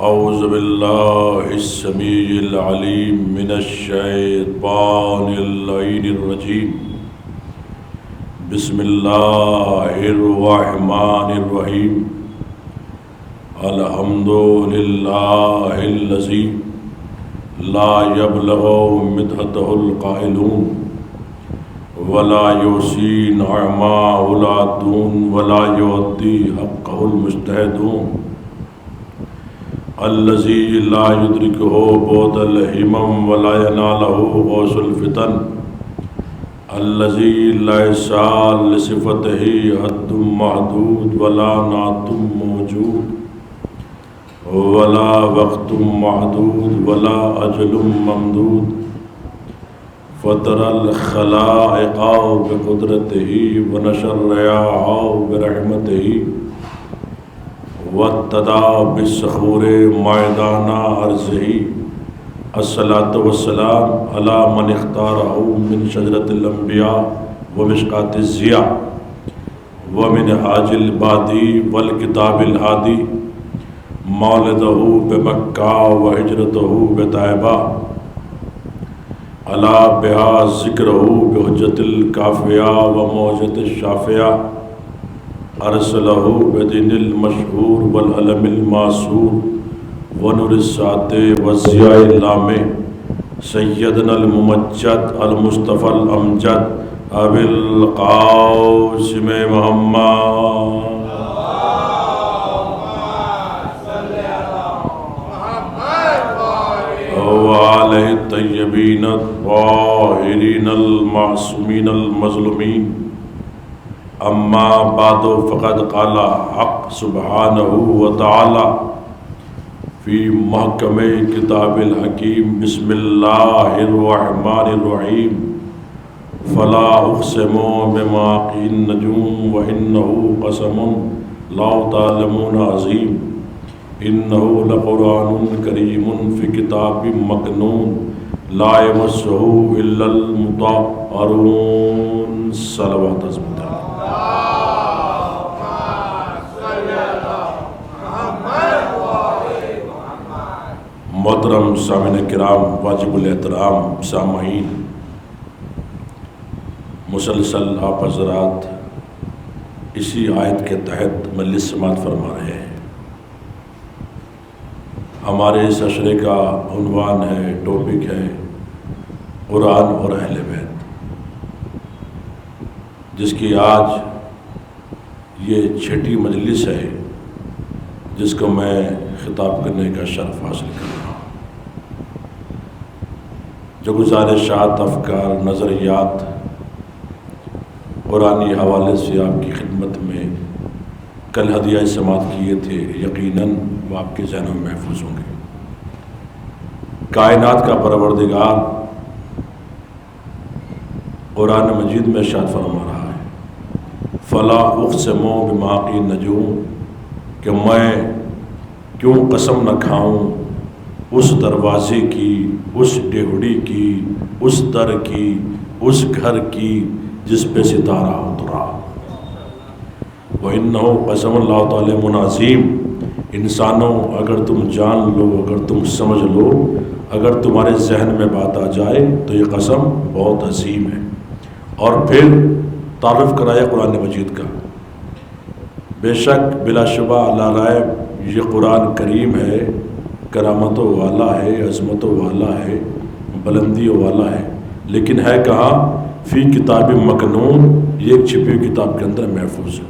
اعوذ باللہ السمیع العلیم من الشیطان اللعین الرجیم بسم اللہ الرحمن الرحیم الحمد للہ الذی لا یبلغ مدحتہ القائلون ولا یحصی نعماہ العادون ولا یؤدی حقہ المجتہدون الذی لا یدرکہ بعد الہمم ولا ینالہ غوث الفتن الذی لیس لصفتہ حد محدود ولا نعت موجود ولا وقت محدود ولا اجل ممدود فطر الخلائق بقدرتہ ونشر الریاح برحمتہ واتدا بالصخور میدان ارضہ الصلاة والسلام علی من اختارہ من شجرۃ الانبیاء ومشکاة الضیاء ومنہاج البادی والکتاب الہادی مولدہ بمکہ وہجرتہ بطیبہ علی بہا ذکرہ بحجت الکافیہ وموجت الشافیہ ارسلہ بدین المشہور والعلم الماسور ونور الساط وضیاء اللامع سیدنا الممجد المصطفى الامجد ابی القاسم محمد وعلیہ الطیبین الطاہرین المعصومین المظلومین اما بعد فقد قال حق سبحانہ وتعالی فی محکم کتاب الحکیم بسم اللہ الرحمن الرحیم فلا اقسم بمواقع النجوم وانہ قسم لا تعلمون عظیم انہ لقرآن کریم فی کتاب مکنون لا یمسہ الا المطہرون صلوات ازمت محترم سامعین کرام، واجب الاحترام سامعین، مسلسل آپ حضرات اسی آیت کے تحت مجلس سماعت فرما رہے ہیں۔ ہمارے اس عشرے کا عنوان ہے، ٹاپک ہے قرآن اور اہل بیت، جس کی آج یہ چھٹی مجلس ہے جس کو میں خطاب کرنے کا شرف حاصل کر رہا ہوں۔ جو گزارشات، افکار، نظریات قرآنی حوالے سے آپ کی خدمت میں کل ہدیہ سماعت کیے تھے، یقیناً وہ آپ کے ذہنوں میں محفوظ ہوں گے۔ کائنات کا پروردگار قرآن مجید میں ارشاد فرما رہا ہے، فلا اقسم بمواقع النجوم، کہ میں کیوں قسم نہ کھاؤں اس دروازے کی، اس ڈیوڑی کی، اس در کی، اس گھر کی جس پہ ستارہ اترا۔ وَإِنَّهُ قسم اللہ تعالی عظیم۔ انسانوں، اگر تم جان لو، اگر تم سمجھ لو، اگر تمہارے ذہن میں بات آ جائے تو یہ قسم بہت عظیم ہے۔ اور پھر تعارف کرایا قرآن مجید کا۔ بے شک بلا شبہ لا ریب یہ قرآن کریم ہے، کرامتوں والا ہے، عظمتوں والا ہے، بلندیوں والا ہے، لیکن ہے کہاں؟ فی کتاب مکنون، یہ ایک چھپی ہوئی کتاب کے اندر محفوظ ہے۔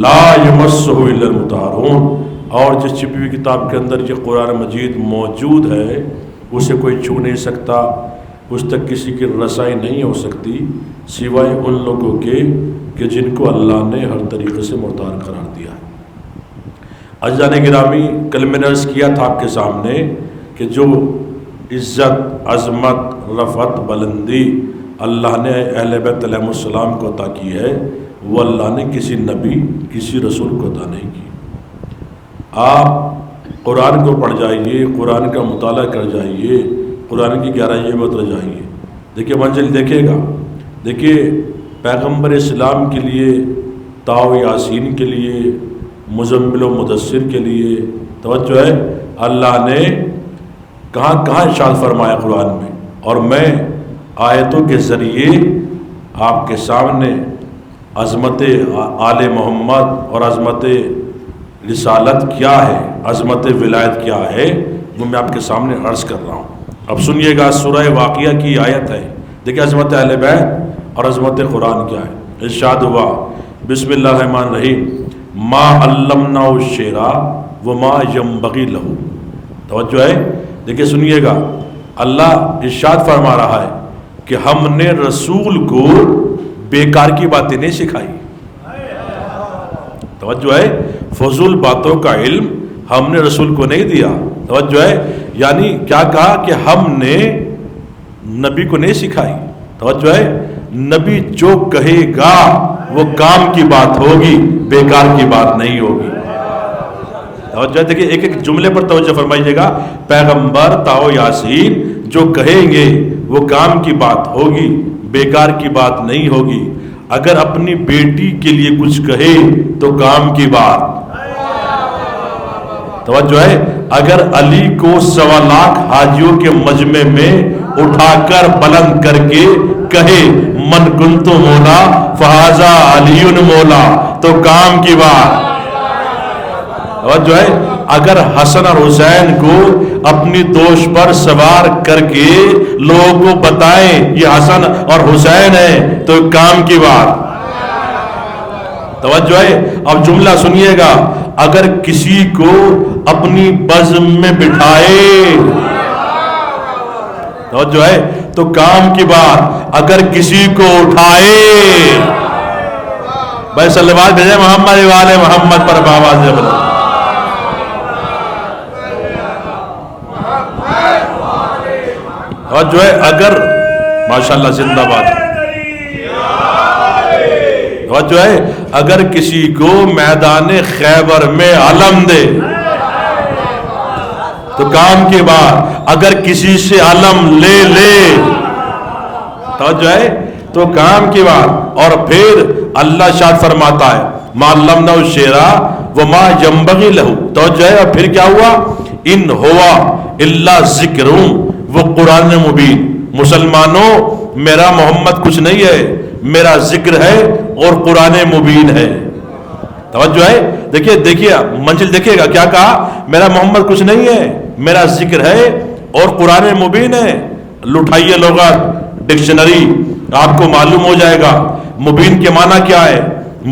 لا یمسہ الا المطہرون، اور جس چھپی ہوئی کتاب کے اندر یہ قرآن مجید موجود ہے اسے کوئی چھو نہیں سکتا، اس تک کسی کی رسائی نہیں ہو سکتی سوائے ان لوگوں کے کہ جن کو اللہ نے ہر طریقے سے مطہر قرار دیا ہے۔ عزیزان گرامی، کل میں نے عرض کیا تھا آپ کے سامنے کہ جو عزت، عظمت، رفعت، بلندی اللہ نے اہل بیت علیہ السلام کو عطا کی ہے، وہ اللہ نے کسی نبی، کسی رسول کو عطا نہیں کی۔ آپ قرآن کو پڑھ جائیے، قرآن کا مطالعہ کر جائیے، قرآن کی گہرائیوں میں اتر جائیے، دیکھیے منزل دیکھے گا۔ دیکھیے پیغمبر اسلام کے لیے، تاو یاسین کے لیے، مزمل و مدثر کے لیے توجہ ہے، اللہ نے کہاں کہاں ارشاد فرمایا قرآن میں، اور میں آیتوں کے ذریعے آپ کے سامنے عظمت آل محمد اور عظمت رسالت کیا ہے، عظمت ولایت کیا ہے، وہ میں آپ کے سامنے عرض کر رہا ہوں۔ اب سنیے گا، سورہ واقعہ کی آیت ہے، دیکھیں عظمت اہل بیت اور عظمت قرآن کیا ہے۔ ارشاد ہوا، بسم اللہ الرحمن الرحیم، ما علمناہ الشعر وما ینبغی لہ۔ توجہ ہے، دیکھیں سنیے گا، اللہ ارشاد فرما رہا ہے کہ ہم نے رسول کو بیکار کی باتیں نہیں سکھائی۔ توجہ ہے، فضول باتوں کا علم ہم نے رسول کو نہیں دیا۔ توجہ ہے، یعنی کیا کہا کہ ہم نے نبی کو نہیں سکھائی۔ توجہ ہے، نبی جو کہے گا وہ کام کی بات ہوگی، بیکار کی بات نہیں ہوگی۔ توجہ دیکھیں، ایک ایک جملے پر توجہ فرمائیے گا۔ پیغمبر تاؤ یاسین جو کہیں گے وہ کام کی بات ہوگی، بیکار کی بات نہیں ہوگی۔ اگر اپنی بیٹی کے لیے کچھ کہے تو کام کی بات۔ توجہ ہے، اگر علی کو 1.25 لاکھ حاجیوں کے مجمع میں اٹھا کر بلند کر کے کہے من کنت مولا فہذا علی مولا تو کام کی بات۔ توجہ ہے، اگر حسن اور حسین کو اپنی دوش پر سوار کر کے لوگوں کو بتائیں یہ حسن اور حسین ہے تو کام کی بات۔ توجہ ہے، اب جملہ سنیے گا، اگر کسی کو اپنی بزم میں بٹھائے، توجہ ہے، تو کام کی بات۔ اگر کسی کو اٹھائے، بھائی صلوات بھیجیں محمد والے محمد پر بآواز بلند۔ توجہ ہے، اگر ماشاءاللہ زندہ باد۔ توجہ ہے، اگر کسی کو میدان خیبر میں علم دے تو کام کی بات۔ اگر کسی سے علم لے لے، توجہ ہے، تو کام کی بات۔ اور پھر اللہ شاد فرماتا ہے ما علمناہ الشعر وما ینبغی لہ۔ توجہ ہے، اور پھر کیا ہوا، ان ہوا الا ذکر، وہ قرآن مبین۔ مسلمانوں، میرا محمد کچھ نہیں ہے، میرا ذکر ہے اور قرآن مبین ہے۔ توجہ ہے، دیکھیے منزل دیکھیے گا، کیا کہا، میرا محمد کچھ نہیں ہے، میرا ذکر ہے اور قرآن مبین ہے۔ لٹھائیے لغت ڈکشنری، آپ کو معلوم ہو جائے گا مبین کے معنی کیا ہے،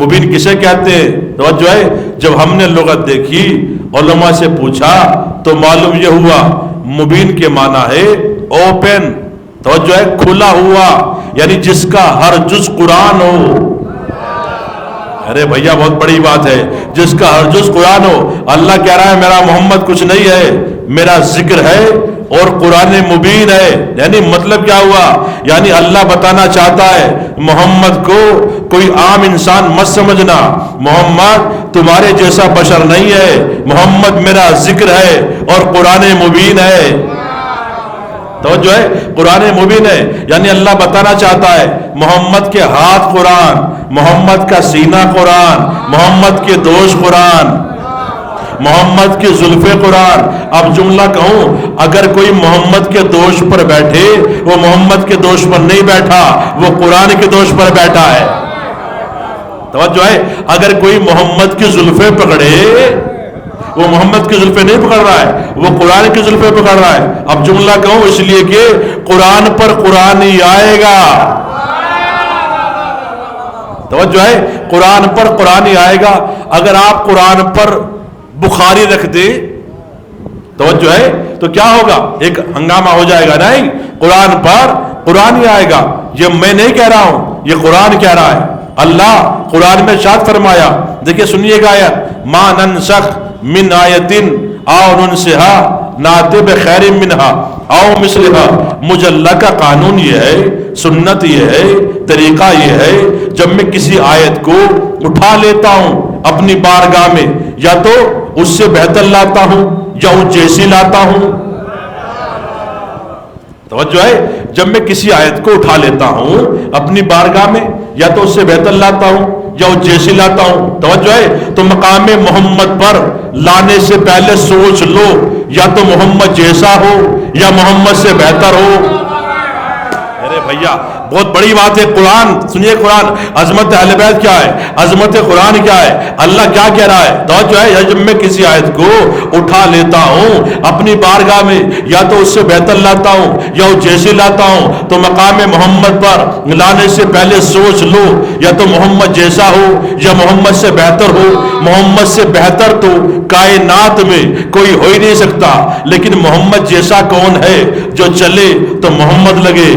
مبین کسے کہتے ہیں۔ توجہ ہے، جب ہم نے لغت دیکھی، علماء سے پوچھا تو معلوم یہ ہوا مبین کے معنی ہے اوپن۔ توجہ ہے، کھلا ہوا، یعنی جس کا ہر جز قرآن ہو۔ ارے بھیا بہت بڑی بات ہے، جس کا ہر جز قرآن ہو۔ اللہ کہہ رہا ہے میرا محمد کچھ نہیں ہے، میرا ذکر ہے اور قرآن مبین ہے۔ یعنی مطلب کیا ہوا، یعنی اللہ بتانا چاہتا ہے محمد کو کوئی عام انسان مت سمجھنا، محمد تمہارے جیسا بشر نہیں ہے، محمد میرا ذکر ہے اور قرآن مبین ہے۔ توجہ ہے، قرآن مبین ہے، یعنی اللہ بتانا چاہتا ہے محمد کے ہاتھ قرآن، محمد کا سینہ قرآن، محمد کے دوش قرآن، محمد کی زلفیں قرآن۔ اب جملہ کہوں، اگر کوئی محمد کے دوش پر بیٹھے، وہ محمد کے دوش پر نہیں بیٹھا، وہ قرآن کے دوش پر بیٹھا ہے۔ توجہ ہے، اگر کوئی محمد کی زلفیں پکڑے، وہ محمد کی زلفیں نہیں پکڑ رہا ہے، وہ قرآن کی زلفیں پکڑ رہا ہے۔ اب جملہ کہوں اس لیے کہ قرآن پر قرآن ہی آئے گا۔ توجہ ہے، قرآن پر قرآن ہی آئے گا۔ اگر آپ قرآن پر بخاری رکھ دے، توجہ ہے، تو کیا ہوگا، ایک ہنگامہ ہو جائے گا۔ نہیں، قرآن پر قرآن ہی آئے گا۔ یہ میں نہیں کہہ رہا ہوں، یہ قرآن کہہ رہا ہے۔ اللہ قرآن میں ارشاد فرمایا، دیکھیے سنیے گا آیت، ما ننسخ من آیت او ننسہا ناتی بخیر منہا او مثلہا۔ مجھے اللہ کا قانون یہ ہے، سنت یہ ہے، طریقہ یہ ہے، جب میں کسی آیت کو اٹھا لیتا ہوں اپنی بارگاہ میں، یا تو اس سے بہتر لاتا ہوں یا اس جیسی لاتا ہوں۔ توجہ ہے، جب میں کسی آیت کو اٹھا لیتا ہوں اپنی بارگاہ میں، یا تو اس سے بہتر لاتا ہوں یا وہ جیسی لاتا ہوں. توجہ ہے. تو مقام محمد پر لانے سے پہلے سوچ لو یا تو محمد جیسا ہو یا محمد سے بہتر ہو. ارے بھیا بہت بڑی بات ہے. قرآن سنیے, قرآن عظمت اہل بیت کیا ہے, عظمت قرآن کیا ہے, اللہ کیا کہہ رہا ہے. توجہ ہے. جب میں کسی آیت کو اٹھا لیتا ہوں اپنی بارگاہ میں, یا تو اس سے بہتر لاتا ہوں یا وہ جیسے لاتا ہوں, تو مقام محمد پر لانے سے پہلے سوچ لو یا تو محمد جیسا ہو یا محمد سے بہتر ہو. محمد سے بہتر تو کائنات میں کوئی ہو ہی نہیں سکتا, لیکن محمد جیسا کون ہے جو چلے تو محمد لگے.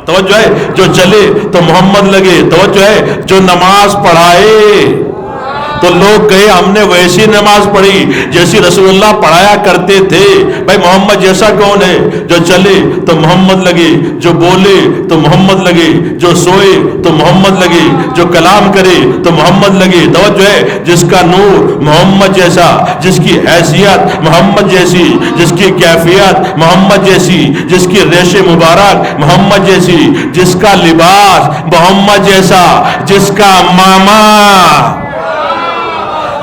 توجہ ہے. جو چلے تو محمد لگے. توجہ ہے. جو نماز پڑھائے تو لوگ کہے ہم نے ویسی نماز پڑھی جیسی رسول اللہ پڑھایا کرتے تھے. بھائی محمد جیسا کون ہے جو چلے تو محمد لگے, جو بولے تو محمد لگے, جو سوئے تو محمد لگے, جو کلام کرے تو محمد لگے. توجہ ہے. جس کا نور محمد جیسا, جس کی حیثیت محمد جیسی, جس کی کیفیت محمد جیسی, جس کی ریش مبارک محمد جیسی, جس کا لباس محمد جیسا, جس کا ماما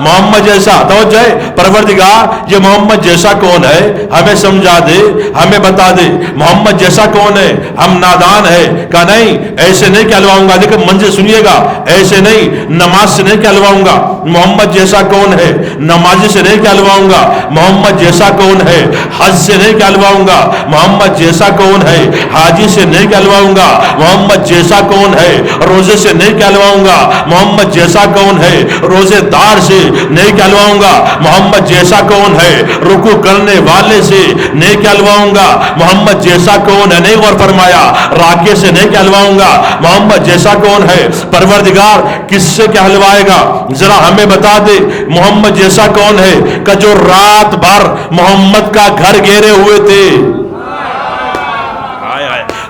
محمد جیسا. توجہ ہے. پروردگار یہ محمد جیسا کون ہے ہمیں سمجھا دے, ہمیں بتا دے. محمد جیسا کون ہے؟ ہم نادان ہے. کہا نہیں ایسے نہیں کہلواؤں گا. لیکن منظر سنیے گا, ایسے نہیں نماز سے نہیں کہلواؤں گا. محمد جیسا کون ہے؟ نمازی سے نہیں کہلواؤں گا. محمد جیسا کون ہے؟ حج سے نہیں کہلواؤں گا. محمد جیسا کون ہے؟ حاجی سے نہیں کہلواؤں گا. محمد جیسا کون ہے؟ روزے سے نہیں کہلواؤں گا. محمد جیسا کون ہے؟ روزے دار سے نہیں کہلواؤں گا. محمد جیسا کون ہے؟ رکوع کرنے والے سے نہیں کہلواؤں گا. محمد جیسا کون ہے؟ نہیں غور فرمایا. راکع سے نہیں کہلواؤں گا. محمد جیسا کون ہے؟ پروردگار کس سے کہلوائے گا ذرا ہمیں بتا دے. محمد جیسا کون ہے کہ جو رات بھر محمد کا گھر گھیرے ہوئے تھے,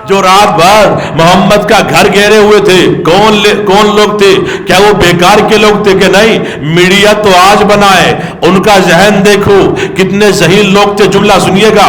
جو رات بھر محمد کا گھر گھیرے ہوئے تھے. کون لوگ تھے؟ کیا وہ بیکار کے لوگ تھے؟ کہ نہیں, میڈیا تو آج بنا ہے. ان کا ذہن دیکھو کتنے ذہین لوگ تھے. جملہ سنیے گا,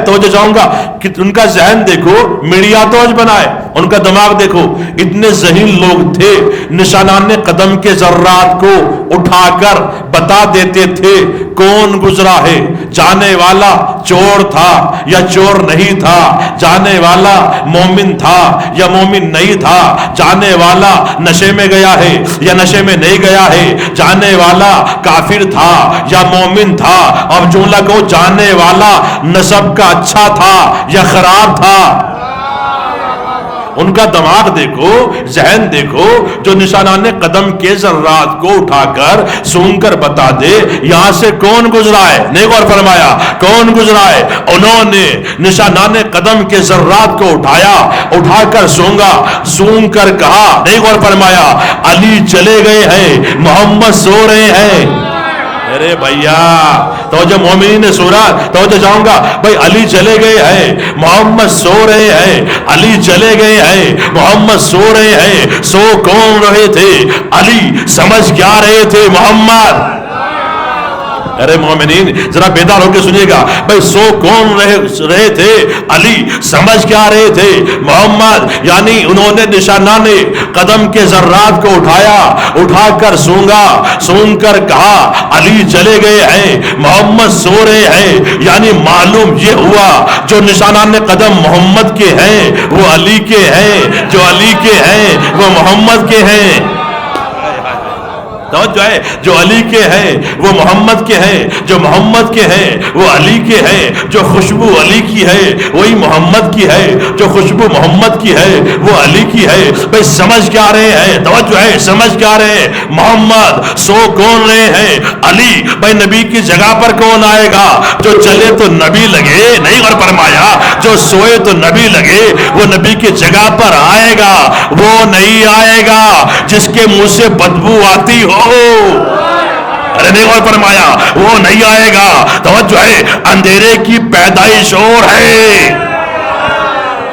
توجہ چاہوں گا. ان کا ذہن دیکھو, میڈیا تو آج بنا ہے, ان کا دماغ دیکھو. اتنے ذہین لوگ تھے, نشانان قدم کے ذرات کو اٹھا کر بتا دیتے تھے کون گزرا ہے. جانے والا چور تھا یا چور نہیں تھا, جانے والا مومن تھا یا مومن نہیں تھا, جانے والا نشے میں گیا ہے یا نشے میں نہیں گیا ہے, جانے والا کافر تھا یا مومن تھا. اب جملہ کو جانے والا نسب کا اچھا تھا یا خراب تھا. ان کا دماغ دیکھو, ذہن دیکھو, جو نشانان قدم کے ذرات کو اٹھا کر سون کر بتا دے یہاں سے کون گزرا ہے. نہیں غور فرمایا کون گزرا ہے. انہوں نے نشانان قدم کے ذرات کو اٹھا کر سون کر کہا. نہیں غور فرمایا علی چلے گئے ہیں, محمد سو رہے ہیں. ارے بھیا توجہ, مومنین نے سورہ توجہ چاہوں گا. بھائی علی چلے گئے ہیں, محمد سو رہے ہیں. علی چلے گئے ہیں, محمد سو رہے ہیں. سو کون رہے تھے؟ علی. سمجھ کیا رہے تھے؟ محمد. ارے مومنین ذرا بیدار ہو کے سنیے گا. بھائی سو کون رہے تھے؟ علی. سمجھ کیا رہے تھے؟ محمد. یعنی انہوں نے نشانان قدم کے ذرات کو اٹھا کر سون کر کہا علی چلے گئے ہیں, محمد سو رہے ہیں. یعنی معلوم یہ ہوا جو نشانان قدم محمد کے ہیں وہ علی کے ہیں, جو علی کے ہیں وہ محمد کے ہیں. جو ہے جو علی کے ہیں وہ محمد کے ہیں, جو محمد کے ہیں وہ علی کے ہیں. جو خوشبو علی کی ہے وہی محمد کی ہے, جو خوشبو محمد کی ہے وہ علی کی ہے. بھائی سمجھ کیا رہے ہیں؟ توجہ ہے, سمجھ کیا رہے ہیں؟ محمد. سو کون رہے ہیں؟ علی. بھائی نبی کی جگہ پر کون آئے گا؟ جو چلے تو نبی لگے. نہیں غور فرمایا. جو سوئے تو نبی لگے, وہ نبی کی جگہ پر آئے گا. وہ نہیں آئے گا جس کے منہ سے بدبو آتی ہو. ارے نہیں غور فرمایا, وہ نہیں آئے گا. توجہ ہے, اندھیرے کی پیدائش اور ہے.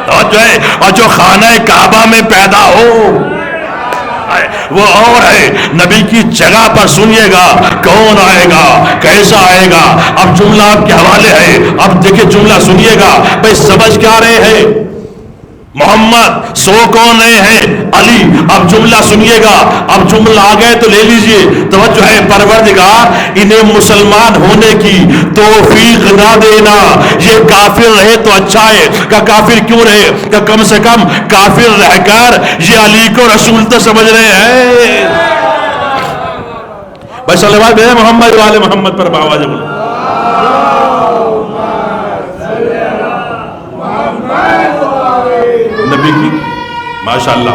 توجہ ہے, اور جو خانہ کعبہ میں پیدا ہو وہ اور ہے. نبی کی جگہ پر سنیے گا کون آئے گا, کیسا آئے گا. اب جملہ آپ کے حوالے ہے, اب دیکھیں جملہ سنیے گا. بھائی سمجھ کیا رہے ہیں؟ محمد سو کون رہے ہیں؟ علی۔ اب جملہ سنیے گا، اب جملہ آ گئے تو لے لیجئے، توجہ ہے، پروردگار انہیں مسلمان ہونے کی توفیق نہ دینا، یہ کافر رہے تو اچھا ہے۔ کہ کافر کیوں رہے؟ کہ کم سے کم کافر رہ کر یہ علی کو رسول تو سمجھ رہے ہیں۔ بھائی صلوات بھیجیں محمد والے محمد پر باواز بولو۔ نبی کی ماشاءاللہ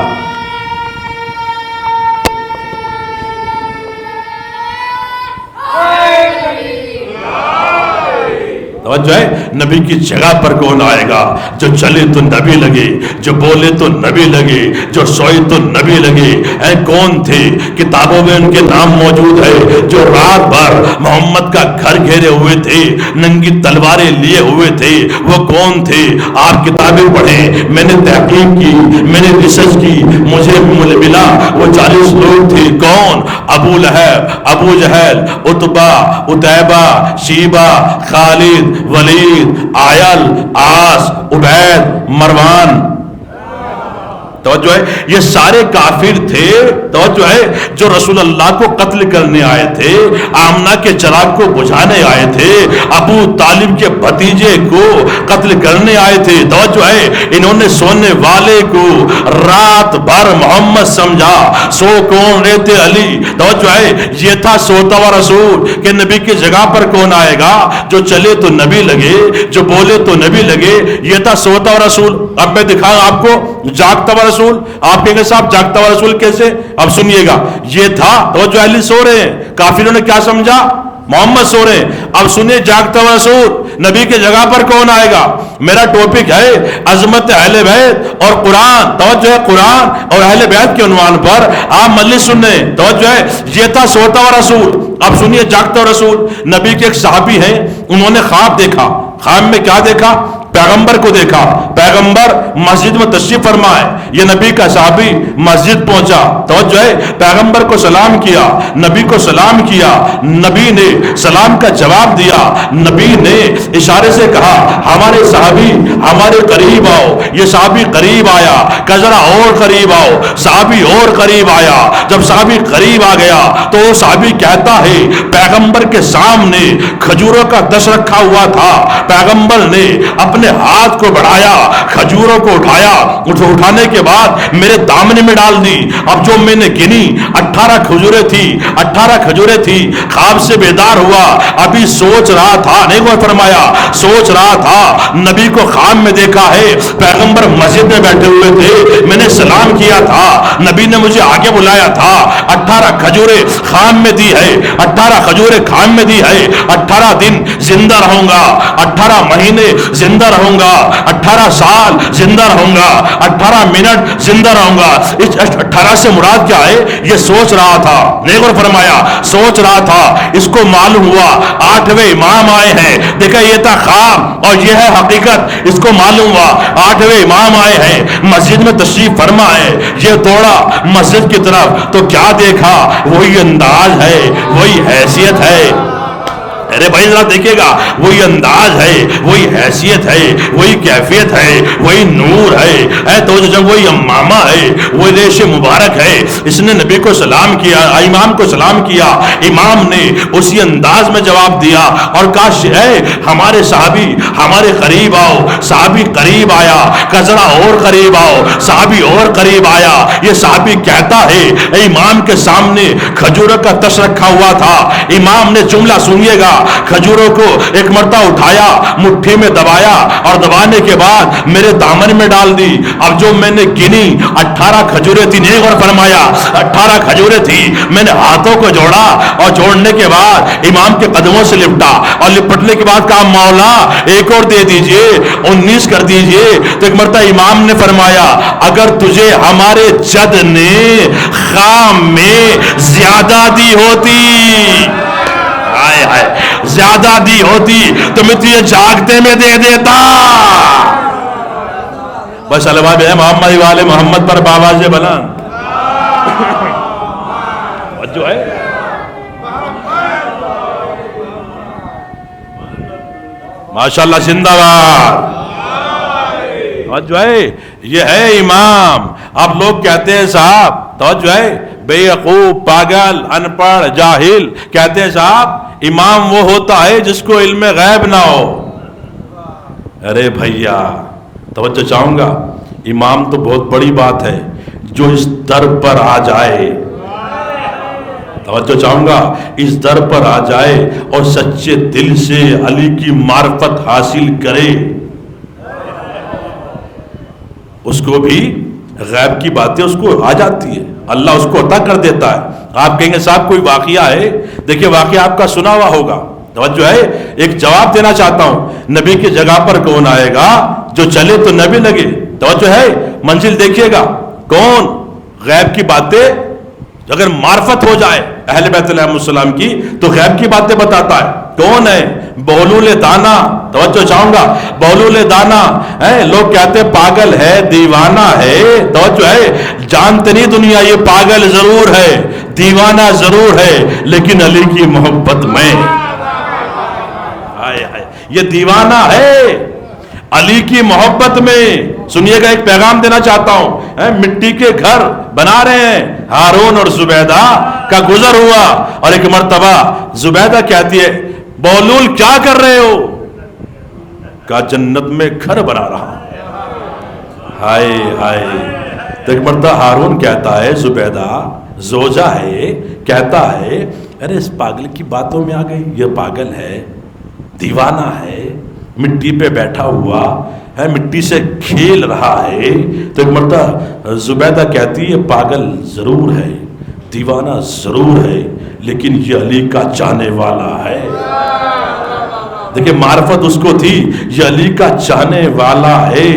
توجہ ہے، نبی کی جگہ پر کون آئے گا؟ جو چلے تو نبی لگے، جو بولے تو نبی لگے، جو سوئے تو نبی لگے۔ اے کون تھے؟ کتابوں میں ان کے نام موجود ہے، جو رات بھر محمد کا گھر گھیرے ہوئے تھے، ننگی تلواریں لیے ہوئے تھے۔ وہ کون تھے؟ آپ کتابیں پڑھیں، میں نے تحقیق کی، میں نے ریسرچ کی، مجھے ملا وہ 40 لوگ تھے۔ کون؟ ابو لہب، ابو جہل، عتبہ، عتیبہ، شیبہ، خالد، ولید، آیل، آس، عبید، مروان۔ توجہ ہے، یہ سارے کافر تھے، توجہ ہے، جو رسول اللہ کو قتل کرنے آئے تھے، آمنہ کے چراغ کو بجھانے آئے تھے، ابو طالب کے بھتیجے کو قتل کرنے آئے تھے۔ توجہ ہے، انہوں نے سونے والے کو رات بھر محمد سمجھا، سو کون رہے تھے؟ علی۔ توجہ ہے، یہ تھا سوتا ہوا رسول کہ نبی کی جگہ پر کون آئے گا؟ جو چلے تو نبی لگے، جو بولے تو نبی لگے۔ یہ تھا سوتا ہوا رسول۔ اب میں دکھاؤں آپ کو جاگتا ہوا رسول۔ آپ کہیں گے صاحب جاگتا ہوا رسول کیسے؟ اب سنیے گا، یہ تھا توجہ، علی سو رہے ہیں، کافروں نے کیا سمجھا؟ محمد سو رہے ہیں۔ اب سنیے جاگتا ہوا رسول، نبی کی جگہ پر کون آئے گا؟ میرا ٹاپک ہے عظمت اہل بیت اور قرآن۔ توجہ ہے، قرآن اور اہل بیت کے عنوان پر آپ مجلس سننے۔ توجہ ہے، یہ تھا سوتا ہوا رسول۔ اب سنیے جاگتا ہوا رسول، نبی کے ایک صحابی ہیں، انہوں نے خواب دیکھا۔ خواب میں کیا دیکھا؟ پیغمبر کو دیکھا۔ پیغمبر مسجد میں تشریف فرمائے، یہ نبی کا صحابی مسجد پہنچا، توجہ ہے، پیغمبر کو سلام کیا، نبی کو سلام کیا، نبی نے سلام کا جواب دیا، نبی نے اشارے سے کہا ہمارے صحابی ہمارے قریب آؤ۔ یہ صحابی قریب آیا، کہ ذرا اور قریب آؤ۔ صحابی اور قریب آیا، جب صحابی قریب آ گیا تو وہ صحابی کہتا ہے پیغمبر کے سامنے کھجوروں کا دش رکھا ہوا تھا، پیغمبر نے اپنے ہاتھ کو بڑھایا، کھجوروں کو اٹھایا، اٹھانے کے بعد میرے دامن میں ڈال دی۔ اب جو میں نے گنی 18 کھجوریں تھی، 18 کھجوریں تھی۔ خواب سے بیدار ہوا، ابھی سوچ رہا تھا، نہیں وہ فرمایا سوچ رہا تھا، نبی کو خواب میں دیکھا ہے، پیغمبر مسجد میں بیٹھے ہوئے تھے، میں نے سلام کیا تھا، نبی نے مجھے آگے بلایا تھا، 18 کھجوریں خواب میں دی ہے، 18 کھجوریں خواب میں دی ہے، 18 دن زندہ رہوں گا، 18 مہینے زندہ رہوں گا، 18 سال زندہ رہوں گا، 18 منٹ زندہ رہوں گا۔ اس 18 سے مراد کیا ہے؟ یہ سوچ رہا تھا، نہیں غور فرمایا، سوچ رہا تھا۔ اس کو معلوم ہوا 8ویں امام آئے ہیں، دیکھا یہ تھا خواب اور یہ ہے حقیقت۔ اس کو معلوم ہوا 8ویں امام آئے ہیں، مسجد میں تشریف فرما ہے، یہ دوڑا مسجد کی طرف تو کیا دیکھا؟ وہی انداز ہے، وہی حیثیت ہے۔ ارے بھائی ذرا دیکھیے گا، وہی انداز ہے، وہی حیثیت ہے، وہی کیفیت ہے، وہی نور ہے، اے تو جب وہی امامہ ہے، وہی ریش مبارک ہے۔ اس نے نبی کو سلام کیا، امام کو سلام کیا، امام نے اسی انداز میں جواب دیا اور کاش اے ہمارے صحابی ہمارے قریب آؤ۔ صحابی قریب آیا، کہ ذرا اور قریب آؤ، صحابی اور قریب آیا۔ یہ صحابی کہتا ہے امام کے سامنے کھجوروں کا تش رکھا ہوا تھا، امام نے جملہ سنیے گا، کھجوروں کو ایک مرتبہ اٹھایا، مٹھی میں دبایا اور دبانے کے بعد میرے دامن میں ڈال دی۔ اب جو میں نے گنی 18 کھجوریں تھی، نہیں غور فرمایا 18 کھجوریں تھی، میں نے ہاتھوں کو جوڑا اور جوڑنے کے بعد امام کے قدموں سے لپٹا اور لپٹنے کے بعد کہا مولا ایک اور دے دیجئے، 19 کر دیجئے۔ تو ایک مرتبہ امام نے فرمایا اگر تجھے ہمارے جد نے خام میں زیادہ دی ہوتی، زیادہ دی ہوتی تو میں تجھے جاگتے میں دے دیتا۔ بس علوہ ہے محمد والے محمد پر باواز بلند جو ہے ماشاءاللہ زندہ باد جو ہے یہ ہے امام. اب لوگ کہتے ہیں صاحب توجہ ہے بے وقوف پاگل ان پڑھ جاہل کہتے ہیں صاحب امام وہ ہوتا ہے جس کو علم غیب نہ ہو. ارے بھیا توجہ چاہوں گا, امام تو بہت بڑی بات ہے جو اس در پر آ جائے. توجہ چاہوں گا, اس در پر آ جائے اور سچے دل سے علی کی معرفت حاصل کرے, اس کو بھی غیب کی باتیں اس کو آ جاتی ہے, اللہ اس کو عطا کر دیتا ہے. آپ کہیں گے صاحب کوئی واقعہ ہے, دیکھیں واقعہ آپ کا سنا ہوا ہوگا. توجہ ہے, ایک جواب دینا چاہتا ہوں, نبی کی جگہ پر کون آئے گا جو چلے تو نبی لگے. توجہ ہے, منزل دیکھیے گا کون غیب کی باتیں اگر معرفت ہو جائے اہل بیت علیہ السلام کی تو غیب کی باتیں بتاتا ہے. کون ہے؟ بہلول دانا. توجہ چاہوں گا, بہلول دانا ہے, لوگ کہتے پاگل ہے دیوانہ ہے. توجہ ہے, جانتے نہیں دنیا یہ پاگل ضرور ہے دیوانہ ضرور ہے لیکن علی کی محبت میں یہ دیوانہ ہے علی کی محبت میں. سنیے گا, ایک پیغام دینا چاہتا ہوں. مٹی کے گھر بنا رہے ہیں, ہارون اور زبیدہ کا گزر ہوا اور ایک مرتبہ زبیدہ کہتی ہے بہلول کیا کر رہے ہو؟ کہا جنت میں گھر بنا رہا ہوں. ہائے ہائے. تو ایک مرتبہ ہارون کہتا ہے زبیدہ زوجہ ہے, کہتا ہے ارے اس پاگل کی باتوں میں آ گئی, یہ پاگل ہے دیوانہ ہے, مٹی پہ بیٹھا ہوا ہے, مٹی سے کھیل رہا ہے. تو ایک مرتبہ زبیدہ کہتی ہے پاگل ضرور ہے دیوانہ ضرور ہے لیکن یہ علی کا چاہنے والا ہے. دیکھیں معرفت اس کو تھی, یہ علی کا چاہنے والا ہے,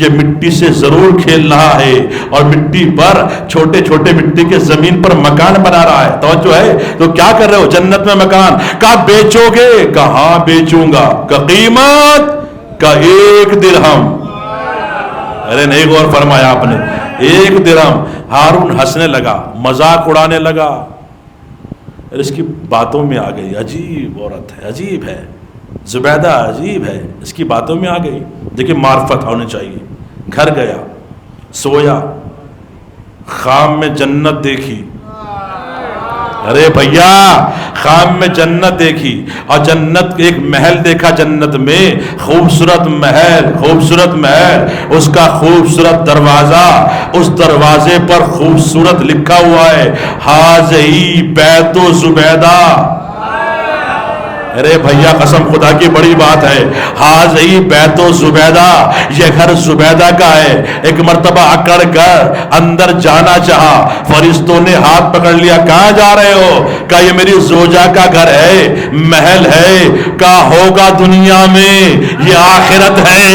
یہ مٹی سے ضرور کھیل رہا ہے اور مٹی پر چھوٹے چھوٹے مٹی کے زمین پر مکان بنا رہا ہے. توجہ ہے, تو کیا کر رہے ہو؟ جنت میں مکان. کہا بیچو گے؟ کہاں بیچوں گا. کہ قیمت کا 1 درہم. ارے نہیں غور فرمایا آپ نے, 1 درہم. ہارون ہنسنے لگا, مذاق اڑانے لگا. اس کی باتوں میں آ گئی, عجیب عورت ہے, عجیب ہے زبیدہ, عجیب ہے, اس کی باتوں میں آ گئی. دیکھیں معرفت ہونی چاہیے. گھر گیا, سویا, خواب میں جنت دیکھی. ارے بھیا خواب میں جنت دیکھی اور جنت ایک محل دیکھا, جنت میں خوبصورت محل, خوبصورت محل, اس کا خوبصورت دروازہ, اس دروازے پر خوبصورت لکھا ہوا ہے حاذی بیت زبیدہ. ارے بھیا قسم خدا کی بڑی بات ہے, حاذی بیت زبیدہ, یہ گھر زبیدہ کا ہے. ایک مرتبہ اکڑ کر اندر جانا چاہا, فرشتوں نے ہاتھ پکڑ لیا, کہاں جا رہے ہو؟ کہا یہ میری زوجہ کا گھر ہے, محل ہے. کہا ہوگا دنیا میں, یہ آخرت ہے.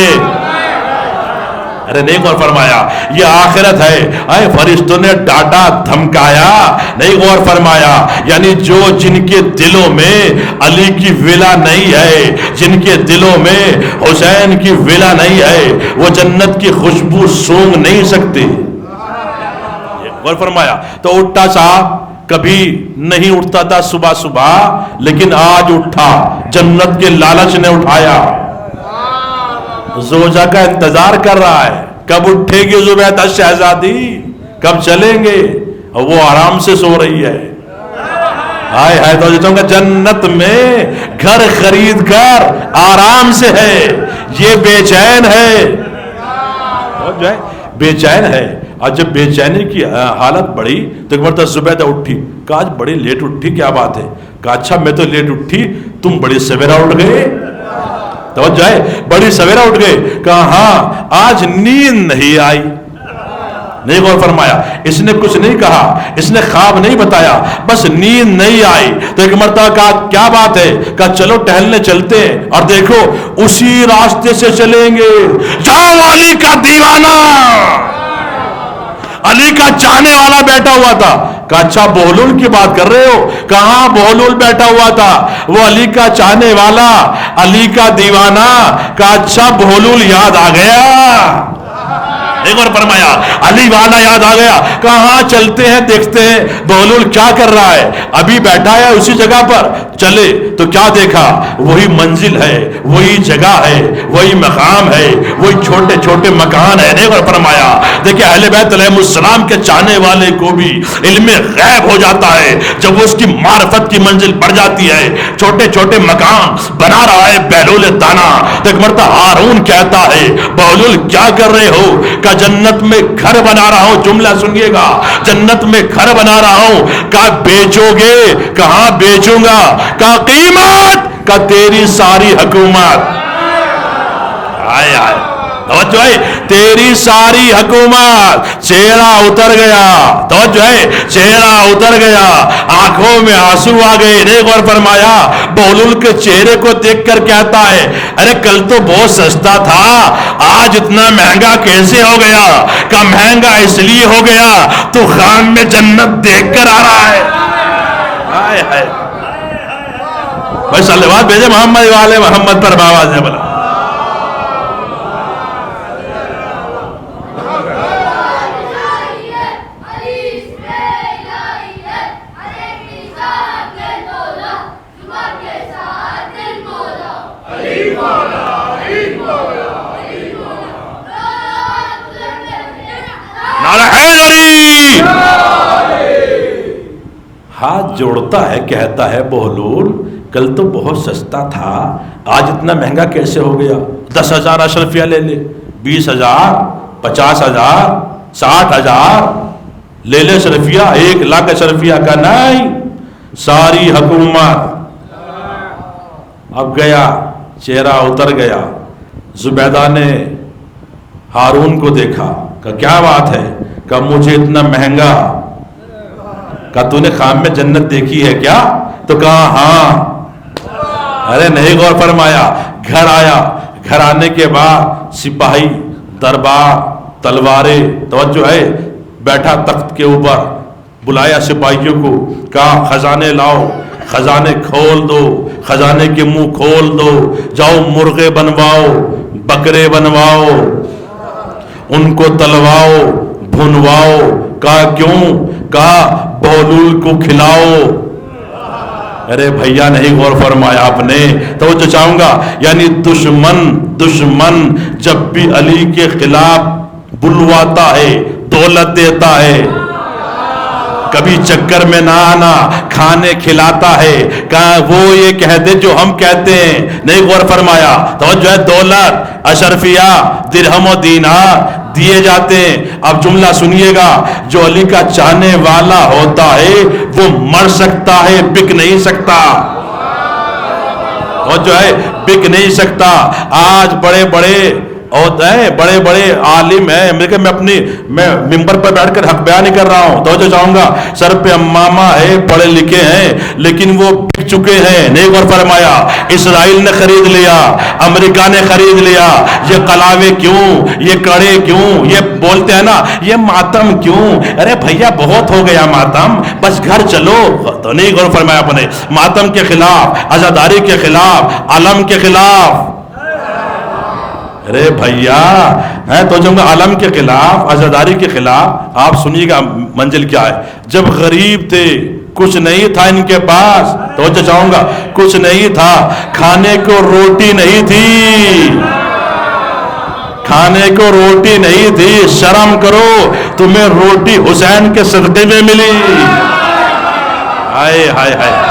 ارے نہیں غور فرمایا, یہ آخرت ہے. اے فرشتوں نے ڈانٹا دھمکایا, نہیں غور فرمایا. یعنی جو جن کے دلوں میں علی کی ولا نہیں ہے, جن کے دلوں میں حسین کی ولا نہیں ہے, وہ جنت کی خوشبو سونگ نہیں سکتے. غور فرمایا. تو اٹھا صاحب, کبھی نہیں اٹھتا تھا صبح صبح, لیکن آج اٹھا, جنت کے لالچ نے اٹھایا. زوجہ کا انتظار کر رہا ہے, کب اٹھے گی زبیدہ شہزادی, کب چلیں گے, اور وہ آرام سے سو رہی ہے. ہائے ہائے. تو جتوں گا جنت میں گھر خرید کر آرام سے ہے, یہ بے چین ہے, بے چین ہے. اور جب بے چینی کی حالت بڑھی تو ایک مرتبہ زبیدہ اٹھی. کہا آج بڑی لیٹ اٹھی, کیا بات ہے؟ کہا اچھا میں تو لیٹ اٹھی, تم بڑی سویرا اٹھ گئے. توجہ ہے, بڑی سویرا اٹھ گئے. کہا ہاں آج نیند نہیں آئی. نہیں غور فرمایا, اس نے کچھ نہیں کہا, اس نے خواب نہیں بتایا, بس نیند نہیں آئی. تو ایک مرتبہ کہا کیا بات ہے؟ کہا چلو ٹہلنے چلتے ہیں, اور دیکھو اسی راستے سے چلیں گے جہاں علی کا دیوانہ, علی کا چاہنے والا بیٹھا ہوا تھا. کہا اچھا بہلول کی بات کر رہے ہو؟ کہاں بہلول بیٹھا ہوا تھا, وہ علی کا چاہنے والا, علی کا دیوانہ. کہا اچھا بہلول یاد آ گیا. ایک اور فرمایا علی والا یاد آ گیا. کہاں چلتے ہیں دیکھتے ہیں بہلول کیا کر رہا ہے, ابھی بیٹھا ہے اسی جگہ پر, چلے تو کیا دیکھا؟ وہی منزل ہے، وہی جگہ ہے، وہی مقام ہے، وہی چھوٹے چھوٹے مکان ہے. نہیں فرمایا دیکھیں اہل بیت علیہ السلام کے چاہنے والے کو بھی علم غیب ہو جاتا ہے جب وہ اس کی معرفت کی منزل بڑھ جاتی ہے. چھوٹے چھوٹے مکان بنا رہا ہے بہلول دانا. تو ایک مرتبہ ہارون کہتا ہے بہلول کیا کر رہے ہو؟ کہ جنت میں گھر بنا رہا ہوں. جملہ سنیے گا، جنت میں گھر بنا رہا ہوں. کہا بیچو گے؟ کہاں بیچوں گا؟ کہا قیمت؟ کہ تیری ساری حکومت. آئے آئے توجہ ہے، تیری ساری حکومت. چہرہ اتر گیا، توجہ ہے، چہرہ اتر گیا، آنکھوں میں آنسو آ گئے. نے غور فرمایا بہلول کے چہرے کو دیکھ کر کہتا ہے ارے کل تو بہت سستا تھا، آج اتنا مہنگا کیسے ہو گیا؟ کہ مہنگا اس لیے ہو گیا تو خام میں جنت دیکھ کر آ رہا ہے. آئے آئے بھائی صلوات بھیجے محمد والے محمد پر باواز ہے بلا. ہاتھ جوڑتا ہے، کہتا ہے بہلول کل تو بہت سستا تھا، آج اتنا مہنگا کیسے ہو گیا؟ 10,000 اشرفیہ لے لے، 20,000، 50,000، 60,000 لے لے اشرفیہ، 1,00,000 اشرفیہ. کا نہیں، ساری حکومت. اب گیا، چہرہ اتر گیا. زبیدہ نے ہارون کو دیکھا کہ کیا بات ہے؟ کہ مجھے اتنا مہنگا. کہا تو نے خام میں جنت دیکھی ہے کیا؟ تو کہا ہاں. ارے نہیں غور فرمایا. گھر آیا، گھر آنے کے بعد سپاہی دربار تلواریں، توجہ ہے، بیٹھا تخت کے اوپر، بلایا سپاہیوں کو، کہا خزانے لاؤ، خزانے کھول دو، خزانے کے منہ کھول دو، جاؤ مرغے بنواؤ، بکرے بنواؤ، ان کو تلواؤ، بھنواؤ. کہا کیوں؟ کہا بہلول کو کھلاؤ. ارے بھیا نہیں غور فرمایا آپ نے. توجہ چاہوں گا، یعنی دشمن جب بھی علی کے خلاف بلواتا ہے، دولت دیتا ہے، کبھی چکر میں نہ آنا، کھانے کھلاتا ہے. کہا وہ یہ کہتے جو ہم کہتے ہیں. نہیں غور فرمایا. توجہ ہے، دولت، اشرفیہ، درہم و دینار دیے جاتے ہیں. اب جملہ سنیے گا، جو علی کا چاہنے والا ہوتا ہے وہ مر سکتا ہے، بک نہیں سکتا. اور جو ہے بک نہیں سکتا. آج بڑے بڑے ہوتا ہے، بڑے بڑے عالم ہیں امریکہ میں ممبر پر بیٹھ کر حق بیان نہیں کر رہا ہوں، توجہ چاہوں گا، سر پہ امامہ ہے، پڑھے لکھے ہیں، لیکن وہ بک چکے ہیں. نہیں غور فرمایا. اسرائیل نے خرید لیا، امریکہ نے خرید لیا. یہ قلاوے کیوں، یہ کڑے کیوں، یہ بولتے ہیں نا یہ ماتم کیوں؟ ارے بھیا بہت ہو گیا ماتم، بس گھر چلو. تو نہیں غور فرمایا اپنے ماتم کے خلاف، عزاداری کے خلاف، علم کے خلاف. ارے بھیا تو جب عالم کے خلاف، عزاداری کے خلاف. آپ سنیے گا منزل کیا ہے. جب غریب تھے، کچھ نہیں تھا ان کے پاس، توجہ چاہوں گا، کچھ نہیں تھا، کھانے کو روٹی نہیں تھی، کھانے کو روٹی نہیں تھی. شرم کرو، تمہیں روٹی حسین کے صدقے میں ملی. ہائے ہائے ہائے.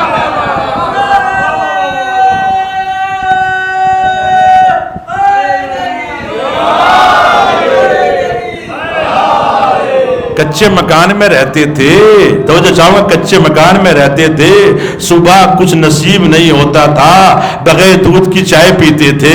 کچے مکان میں رہتے تھے، توجہ چاہوں گا، کچے مکان میں رہتے تھے. صبح کچھ نصیب نہیں ہوتا تھا، بغیر دودھ کی چائے پیتے تھے،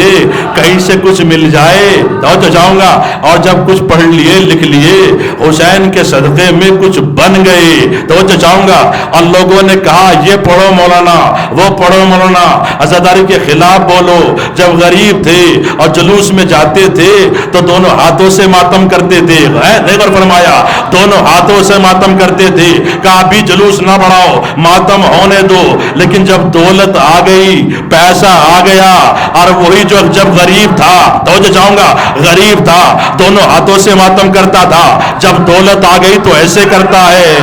کہیں سے کچھ مل جائے. توجہ چاہوں گا. اور جب کچھ پڑھ لیے لکھ لیے، حسین کے صدقے میں کچھ بن گئے. توجہ چاہوں گا. اور لوگوں نے کہا یہ پڑھو مولانا، وہ پڑھو مولانا، عزاداری کے خلاف بولو. جب غریب تھے اور جلوس میں جاتے تھے تو دونوں ہاتھوں سے ماتم کرتے تھے. نہیں فرمایا، دونوں ہاتھوں سے ماتم کرتے تھے. کہا بھی جلوس نہ بڑھاؤ، ماتم ہونے دو. لیکن جب دولت آ گئی، پیسہ آ گیا، اور وہی جو جب غریب تھا، توجہ چاہوں گا، غریب تھا، دونوں ہاتھوں سے ماتم کرتا تھا، جب دولت آ گئی تو ایسے کرتا ہے.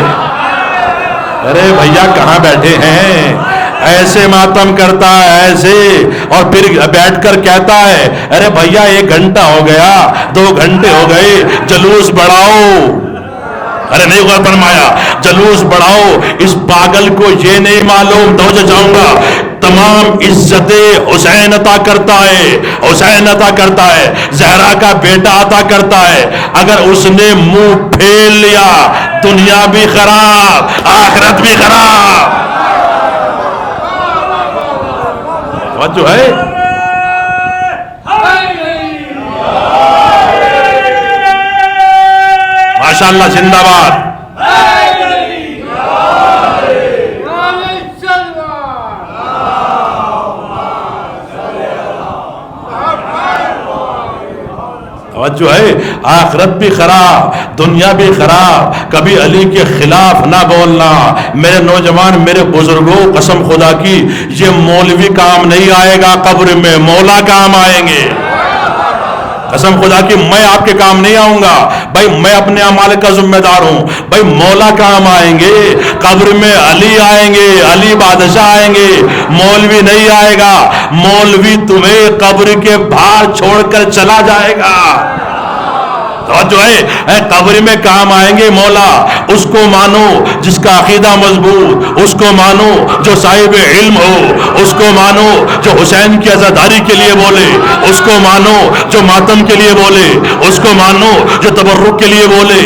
ارے بھیا کہاں بیٹھے ہیں؟ ایسے ماتم کرتا ہے ایسے، اور پھر بیٹھ کر کہتا ہے ارے بھیا 1 گھنٹہ ہو گیا، 2 گھنٹے ہو گئے، جلوس بڑھاؤ۔ ارے نہیں غور فرمایا، جلوس بڑھاؤ۔ اس پاگل کو یہ نہیں معلوم، توجہ چاہوں گا، تمام عزت حسین عطا کرتا ہے، حسین عطا کرتا ہے، زہرا کا بیٹا عطا کرتا ہے۔ اگر اس نے منہ پھیر لیا دنیا بھی خراب آخرت بھی خراب۔ جو ہے ماشاءاللہ، زندہ باد۔ جو ہے آخرت بھی خراب دنیا بھی خراب، کبھی علی کے خلاف نہ بولنا۔ میرے نوجوان، میرے بزرگوں، قسم خدا کی یہ مولوی کام نہیں آئے گا، قبر میں مولا کام آئیں گے۔ قسم خدا کی میں آپ کے کام نہیں آؤں گا بھائی، میں اپنے اعمال کا ذمہ دار ہوں بھائی، مولا کام آئیں گے، قبر میں علی آئیں گے، علی بادشاہ آئیں گے، مولوی نہیں آئے گا۔ مولوی تمہیں قبر کے باہر چھوڑ کر چلا جائے گا۔ جو ہے قبر میں کام آئیں گے مولا، اس کو مانو جس کا عقیدہ مضبوط، اس کو مانو جو صاحب علم ہو، اس کو مانو جو حسین کی عزاداری کے لیے بولے، اس کو مانو جو ماتم کے لیے بولے، اس کو مانو جو تبرک کے لیے بولے۔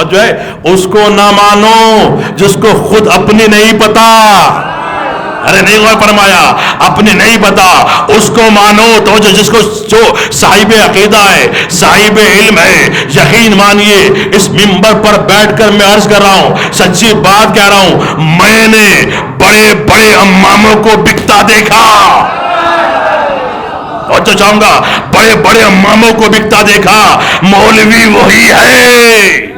جو ہے اس کو نہ مانو جس کو خود اپنی نہیں پتا۔ ارے نہیں غور فرمایا، اپنے نہیں پتا، اس کو مانو تو جس کو جو صاحب عقیدہ ہے، صاحب علم ہے۔ یقین مانیے، اس منبر پر بیٹھ کر میں عرض کر رہا ہوں، سچی بات کہہ رہا ہوں، میں نے بڑے بڑے اماموں کو بکتا دیکھا، اور جو چاہوں گا بڑے بڑے اماموں کو بکتا دیکھا۔ مولوی وہی ہے،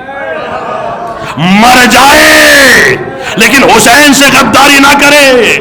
مر جائے لیکن حسین سے غداری نہ کرے۔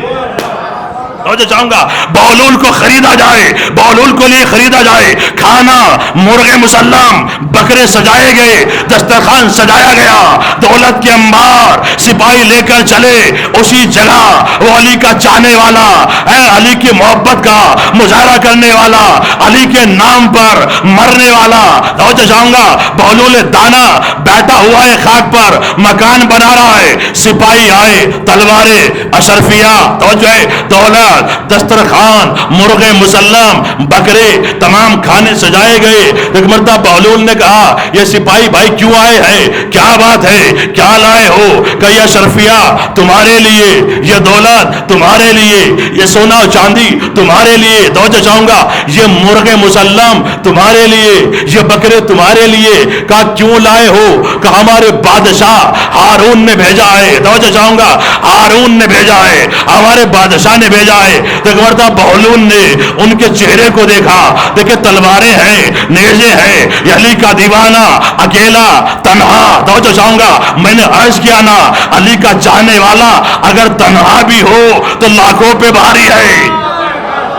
توجہ چاہوں گا، بہلول کو خریدا جائے، بہلول کو لیے خریدا جائے، کھانا مرغ مسلم، بکرے سجائے گئے، دسترخوان سجایا گیا، دولت کے انبار، سپاہی لے کر چلے اسی جگہ۔ وہ علی کا چاہنے والا ہے، علی کی محبت کا مظاہرہ کرنے والا، علی کے نام پر مرنے والا۔ توجہ چاہوں گا، بہلول دانا بیٹھا ہوا ہے خاک پر، مکان بنا رہا ہے، سپاہی آئے، تلواریں، اشرفیہ، توجہ ہے، دولت، دسترخوان، مرغ مسلم، بکرے، تمام کھانے سجائے گئے۔ ایک مرتبہ بہلول نے کہا یہ سپاہی بھائی کیوں آئے ہیں، کیا بات ہے، کیا لائے ہو؟ کہ یہ اشرفیہ تمہارے لیے، یہ دولت تمہارے لیے، یہ سونا و چاندی تمہارے لیے۔ توجہ چاہوں گا، یہ مرغ مسلم تمہارے لیے، یہ بکرے تمہارے لیے۔ کہا کیوں لائے ہو؟ کہ ہمارے بادشاہ ہارون نے بھیجا ہے۔ توجہ چاہوں گا، ہارون نے بھیجا ہے، ہمارے بادشاہ نے بھیجا ہے۔ ایک مرتبہ بہلول نے ان کے چہرے کو دیکھا، دیکھے تلواریں ہیں، نیزے ہیں، یہ علی کا دیوانہ، اکیلا، تنہا۔ توجہ چاہوں گا، میں نے عرض کیا نا، علی کا چاہنے والا اگر تنہا بھی ہو تو لاکھوں پہ بھاری ہے۔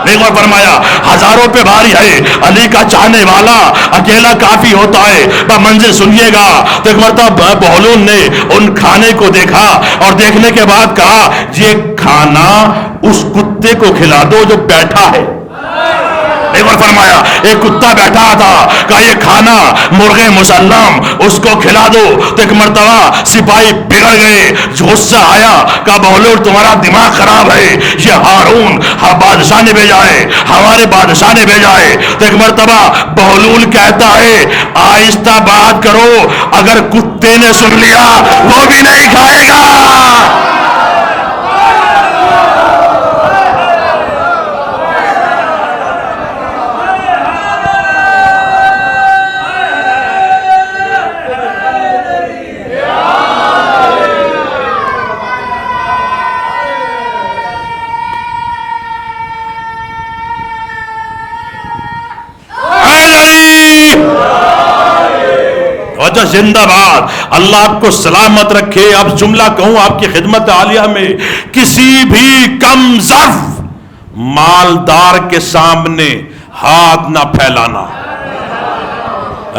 نہیں غور فرمایا، ہزاروں پہ بھاری ہے۔ علی کا چاہنے والا اکیلا کافی ہوتا ہے۔ منظر سنیے گا، تو ایک مرتبہ بہلول نے ان کھانے کو دیکھا اور دیکھنے کے بعد کہا یہ کھانا اس کتے کو کھلا دو جو بیٹھا ہے۔ نہیں غور فرمایا، ایک کتا بیٹھا تھا، کہا یہ کھانا مرغ مسلم اس کو کھلا دو۔ تو ایک مرتبہ سپاہی بگڑ گئے، غصہ آیا، کہا بہلول تمہارا دماغ خراب ہے، یہ ہارون بادشاہ نے بھیجا ہے، ہمارے بادشاہ نے بھیجا ہے۔ تو ایک مرتبہ بہلول کہتا ہے آہستہ بات کرو، اگر کتے نے سن لیا وہ بھی نہیں کھائے گا۔ زندہ باد، اللہ آپ کو سلامت رکھے۔ اب جملہ کہوں آپ کی خدمت عالیہ میں، کسی بھی کم ظرف مالدار کے سامنے ہاتھ نہ پھیلانا۔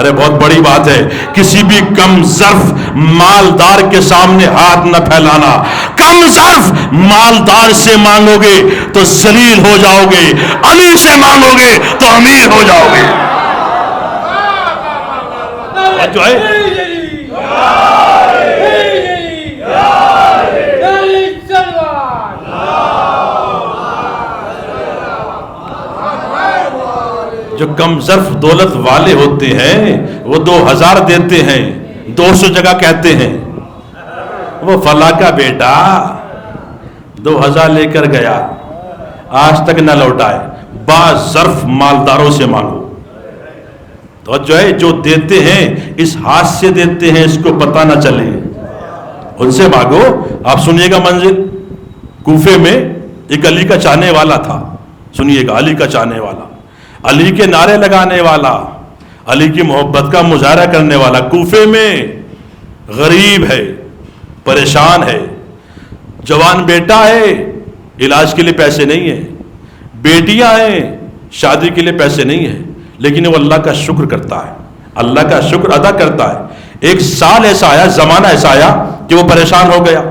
ارے بہت بڑی بات ہے، کسی بھی کم ظرف مالدار کے سامنے ہاتھ نہ پھیلانا۔ کم ظرف مالدار سے مانگو گے تو ذلیل ہو جاؤ گے، علی سے مانگو گے تو امیر ہو جاؤ گے۔ جو ہے جو کم ظرف دولت والے ہوتے ہیں وہ 2000 دیتے ہیں، 200 جگہ کہتے ہیں وہ فلاں کا بیٹا 2000 لے کر گیا آج تک نہ لوٹائے۔ بعض ظرف مالداروں سے مانگو، تو جو ہے جو دیتے ہیں اس ہاتھ سے دیتے ہیں اس کو پتہ نہ چلے، ان سے مانگو۔ آپ سنیے گا منزل، کوفے میں ایک علی کا چاہنے والا تھا، سنیے گا، علی کا چاہنے والا، علی کے نعرے لگانے والا، علی کی محبت کا مظاہرہ کرنے والا، کوفے میں غریب ہے، پریشان ہے، جوان بیٹا ہے، علاج کے لیے پیسے نہیں ہیں، بیٹیاں ہیں، شادی کے لیے پیسے نہیں ہیں، لیکن وہ اللہ کا شکر کرتا ہے، اللہ کا شکر ادا کرتا ہے۔ ایک سال ایسا آیا، زمانہ ایسا آیا کہ وہ پریشان ہو گیا،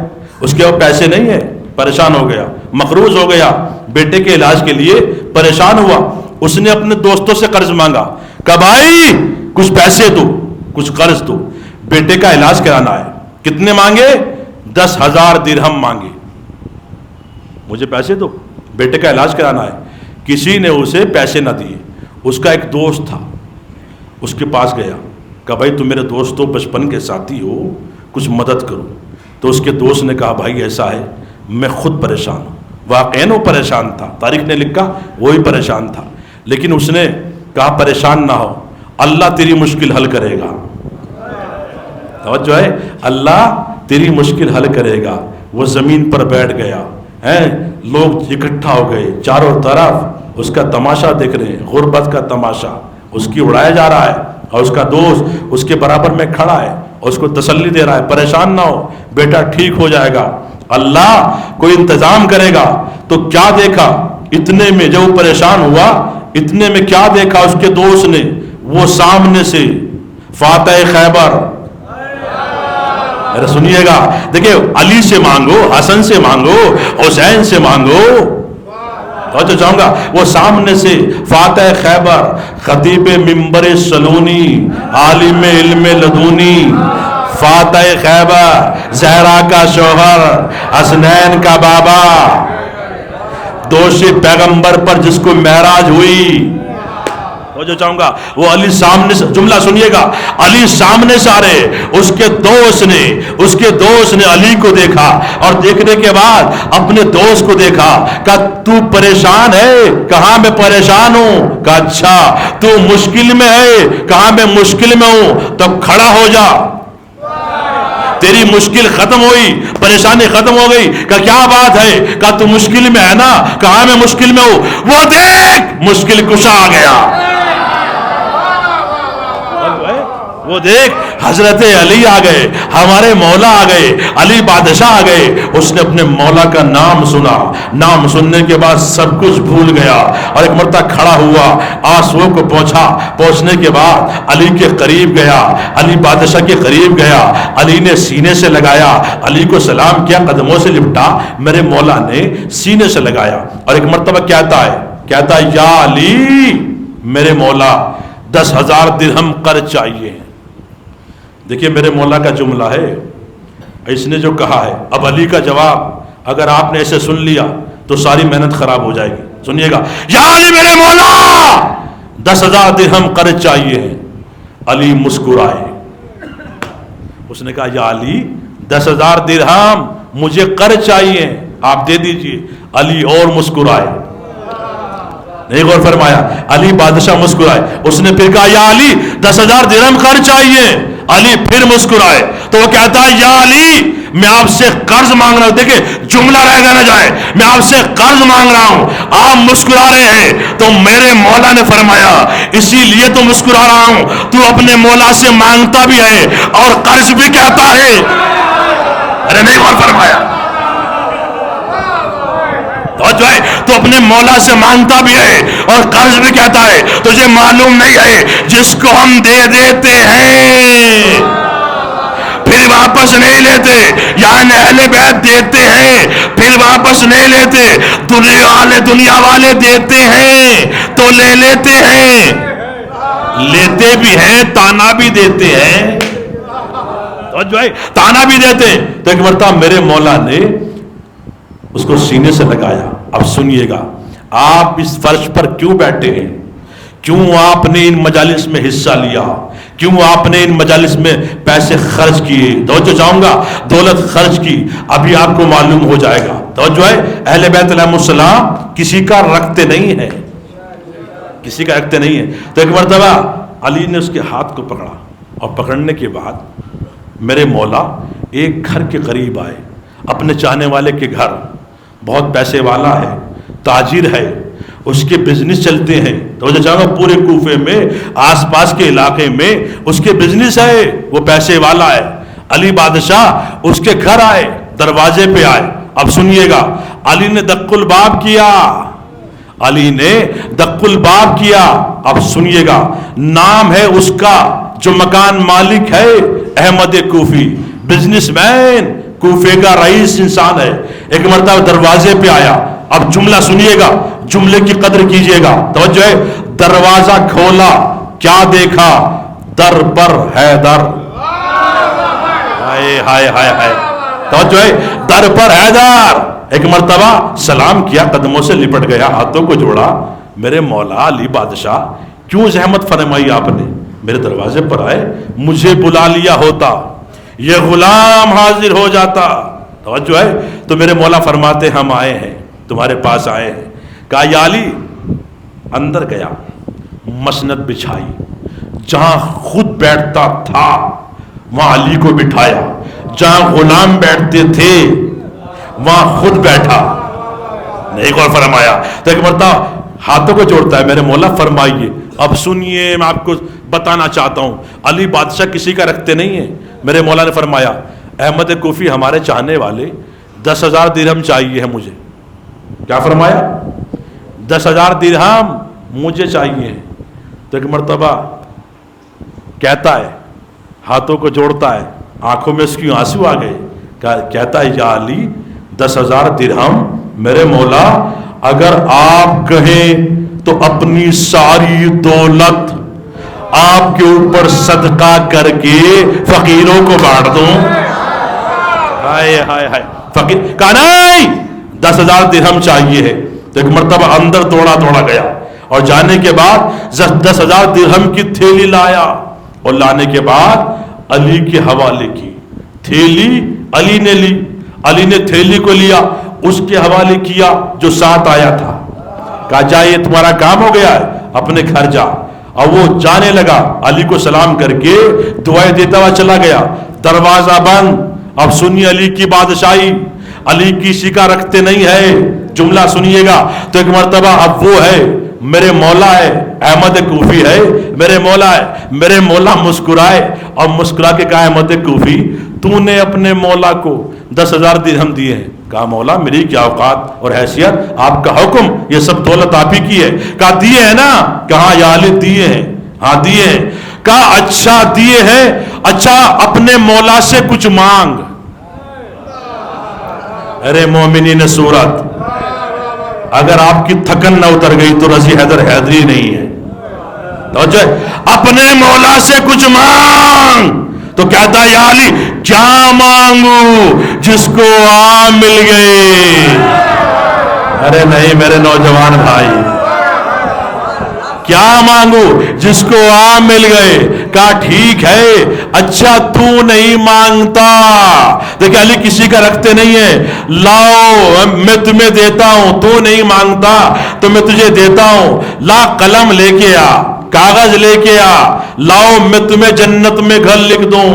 اس کے وہ پیسے نہیں ہیں، پریشان ہو گیا، مقروض ہو گیا، بیٹے کے علاج کے لیے پریشان ہوا۔ اس نے اپنے دوستوں سے قرض مانگا، کہ بھائی کچھ پیسے دو، کچھ قرض دو، بیٹے کا علاج کرانا ہے۔ کتنے مانگے؟ 10,000 درہم مانگے، مجھے پیسے دو، بیٹے کا علاج کرانا ہے۔ کسی نے اسے پیسے نہ دیے۔ اس کا ایک دوست تھا، اس کے پاس گیا، کہا بھائی تم میرے دوست ہو، بچپن کے ساتھی ہو، کچھ مدد کرو۔ تو اس کے دوست نے کہا بھائی ایسا ہے میں خود پریشان ہوں۔ واقعاً وہ پریشان تھا، تاریخ نے لکھا وہی پریشان تھا، لیکن اس نے کہا پریشان نہ ہو، اللہ تیری مشکل حل کرے گا۔ توجہ ہے، اللہ تیری مشکل حل کرے گا۔ وہ زمین پر بیٹھ گیا، لوگ اکٹھا ہو گئے، چاروں طرف اس کا تماشا دیکھ رہے ہیں، غربت کا تماشا اس کی اڑایا جا رہا ہے، اور اس کا دوست اس کے برابر میں کھڑا ہے اور اس کو تسلی دے رہا ہے، پریشان نہ ہو بیٹا، ٹھیک ہو جائے گا، اللہ کوئی انتظام کرے گا۔ تو کیا دیکھا اتنے میں، جب وہ پریشان ہوا اتنے میں کیا دیکھا اس کے دوست نے؟ وہ سامنے سے فاتح خیبر، میرا سنیے گا، دیکھیں علی سے مانگو، حسن سے مانگو، حسین سے مانگو، تو چاہوں گا وہ سامنے سے فاتح خیبر، خطیب منبر سلونی، عالم علم لدونی، فاتح خیبر، زہرا کا شوہر، حسنین کا بابا، دوش پیغمبر پر جس کو معراج ہوئی، جو چاہوں گا وہ علی سامنے سے، جملہ سنیے گا، علی سامنے سے آ رہے، اس کے دوست نے علی کو دیکھا، اور دیکھنے کے بعد اپنے دوست کو دیکھا، کہا تو پریشان ہے؟ کہاں میں پریشان ہوں؟ کہا اچھا تو مشکل میں ہے؟ کہاں میں مشکل میں ہوں؟ تب کھڑا ہو جا، تیری مشکل ختم ہوئی، پریشانی ختم ہو گئی۔ کہا کیا بات ہے؟ کہا تو مشکل میں ہے نا؟ کہاں میں مشکل میں ہوں؟ وہ دیکھ مشکل کشا آ گیا، وہ دیکھ حضرت علی آ گئے، ہمارے مولا آ گئے، علی بادشاہ آ گئے۔ اس نے اپنے مولا کا نام سنا، نام سننے کے بعد سب کچھ بھول گیا، اور ایک مرتبہ کھڑا ہوا، آنسوؤں کو پہنچنے کے بعد علی کے قریب گیا، علی بادشاہ کے قریب گیا، علی نے سینے سے لگایا، علی کو سلام کیا، قدموں سے لپٹا، میرے مولا نے سینے سے لگایا، اور ایک مرتبہ کہتا ہے یا علی میرے مولا 10,000 درہم قرض چاہیے۔ دیکھیے میرے مولا کا جملہ ہے، اس نے جو کہا ہے، اب علی کا جواب اگر آپ نے ایسے سن لیا تو ساری محنت خراب ہو جائے گی۔ سنیے گا، یا علی میرے مولا 10,000 درہم قرض چاہیے ہے۔ علی مسکرائے، اس نے کہا یا علی 10,000 درہم مجھے قرض چاہیے، آپ دے دیجئے۔ علی اور مسکرائے، نہیں غور فرمایا، علی بادشاہ مسکرائے، اس نے پھر کہا یا علی 10,000 درہم قرض چاہیے، علی پھر مسکرائے، تو وہ کہتا ہے یا علی میں آپ سے قرض مانگ رہا ہوں، دیکھیں جملہ رہ نہ جائے، میں آپ سے قرض مانگ رہا ہوں، آپ مسکرا رہے ہیں، تو میرے مولا نے فرمایا اسی لیے تو مسکرا رہا ہوں، تو اپنے مولا سے مانگتا بھی ہے اور قرض بھی کہتا ہے۔ ارے نہیں غور فرمایا، جو ہے تو اپنے مولا سے مانگتا بھی ہے اور قرض بھی کہتا ہے۔ تجھے معلوم نہیں ہے جس کو ہم دے دیتے ہیں پھر واپس نہیں لیتے، یعنی اہل بیت لیتے ہیں پھر واپس نہیں لیتے. دنیا والے دیتے ہیں تو لے لیتے ہیں, لیتے بھی ہیں تانا بھی دیتے ہیں, جو ہے تانا بھی دیتے. تو ایک مرتبہ میرے مولا نے اس کو سینے سے لگایا. اب سنیے گا, آپ اس فرش پر کیوں بیٹھے ہیں, کیوں آپ نے ان مجالس میں حصہ لیا, کیوں آپ نے ان مجالس میں پیسے خرچ کیے. توجہ چاہوں گا, دولت خرچ کی, ابھی آپ کو معلوم ہو جائے گا. توجہ ہے, اہل بیت علیہ السلام کسی کا رکھتے نہیں ہیں, کسی کا رکھتے نہیں ہیں. تو ایک مرتبہ علی نے اس کے ہاتھ کو پکڑا, اور پکڑنے کے بعد میرے مولا ایک گھر کے قریب آئے, اپنے چاہنے والے کے گھر. بہت پیسے والا ہے, تاجر ہے, اس کے بزنس چلتے ہیں. تو چاہوں گا پورے کوفے میں, آس پاس کے علاقے میں اس کے بزنس ہے, وہ پیسے والا ہے. علی بادشاہ اس کے گھر آئے, دروازے پہ آئے. اب سنیے گا, علی نے دق الباب کیا, علی نے دق الباب کیا. اب سنیے گا, نام ہے اس کا جو مکان مالک ہے احمد کوفی, بزنس مین, کوفے کا رئیس انسان ہے. ایک مرتبہ دروازے پہ آیا. اب جملہ سنیے گا, جملے کی قدر کیجئے گا. توجہ ہے, دروازہ کھولا, کیا دیکھا, در پر حیدر. ہائے ہائے ہائے ہائے, توجہ ہے, در پر حیدر. ایک مرتبہ سلام کیا, قدموں سے لپٹ گیا, ہاتھوں کو جوڑا. میرے مولا علی بادشاہ کیوں زحمت فرمائی آپ نے, میرے دروازے پر آئے, مجھے بلا لیا ہوتا یہ غلام حاضر ہو جاتا. توجہ ہے, تو میرے مولا فرماتے ہم آئے ہیں, تمہارے پاس آئے ہیں. کہا یا علی. اندر گیا, مسند بچھائی, جہاں خود بیٹھتا تھا وہاں علی کو بٹھایا, جہاں غلام بیٹھتے تھے وہاں خود بیٹھا. نہیں غور فرمایا. تو ایک مرتبہ ہاتھوں کو جوڑتا ہے, میرے مولا فرمائیے. اب سنیے, میں آپ کو بتانا چاہتا ہوں, علی بادشاہ کسی کا رکھتے نہیں ہیں. میرے مولا نے فرمایا, احمد کوفی ہمارے چاہنے والے 10,000 درہم چاہیے ہے مجھے. کیا فرمایا, 10,000 درہم مجھے چاہیے. تو ایک مرتبہ کہتا ہے, ہاتھوں کو جوڑتا ہے, آنکھوں میں اس کی آنسو آ گئے. کہتا ہے یا علی 10,000 درہم میرے مولا اگر آپ کہیں تو اپنی ساری دولت آپ کے اوپر صدقہ کر کے فقیروں کو بانٹ دوں. ہائے ہائے ہائے, فقیر کہا نہیں 10,000 درہم چاہیے ہے. تو ایک مرتبہ اندر توڑا گیا, اور جانے کے بعد 10,000 درہم کی تھیلی لایا, اور لانے کے بعد علی کے حوالے کی. تھیلی علی نے لی, علی نے تھیلی کو لیا, اس کے حوالے کیا جو ساتھ آیا تھا. کہا جا یہ تمہارا کام ہو گیا ہے, اپنے گھر جا. اور وہ جانے لگا, علی کو سلام کر کے دعائیں دیتا ہوا چلا گیا. دروازہ بند. اب سنیے علی کی بادشاہی, علی کسی کا رکھتے نہیں ہے. جملہ سنیے گا. تو ایک مرتبہ اب وہ ہے, میرے مولا ہے, احمد کوفی ہے, میرے مولا ہے. میرے مولا مسکرائے, اور مسکرا کے کہا احمد کوفی تو نے اپنے مولا کو 10,000 درہم دیے ہیں. کہا مولا میری کیا اوقات اور حیثیت, آپ کا حکم, یہ سب دولت آپ ہی کی ہے. کہا دیے ہیں نا. کہا یا علی دیے ہیں. ہاں دیے ہیں. کہا اچھا دیے ہیں, اچھا اپنے مولا سے کچھ مانگ. ارے مومنین صورت, اگر آپ کی تھکن نہ اتر گئی تو رضی حیدر حیدری نہیں ہے. توجہ, اپنے مولا سے کچھ مانگ. تو کہتا ہے یا علی کیا مانگوں جس کو آم مل گئے. ارے نہیں میرے نوجوان بھائی, کیا مانگوں جس کو آم مل گئے. کہا ٹھیک ہے, اچھا تو نہیں مانگتا. دیکھ علی کسی کا رکھتے نہیں ہے. لاؤ میں تمہیں دیتا ہوں, تو نہیں مانگتا تو میں تجھے دیتا ہوں. لا قلم لے کے آ, کاغذ لے کے آ, لاؤ میں تمہیں جنت میں گھر لکھ دوں.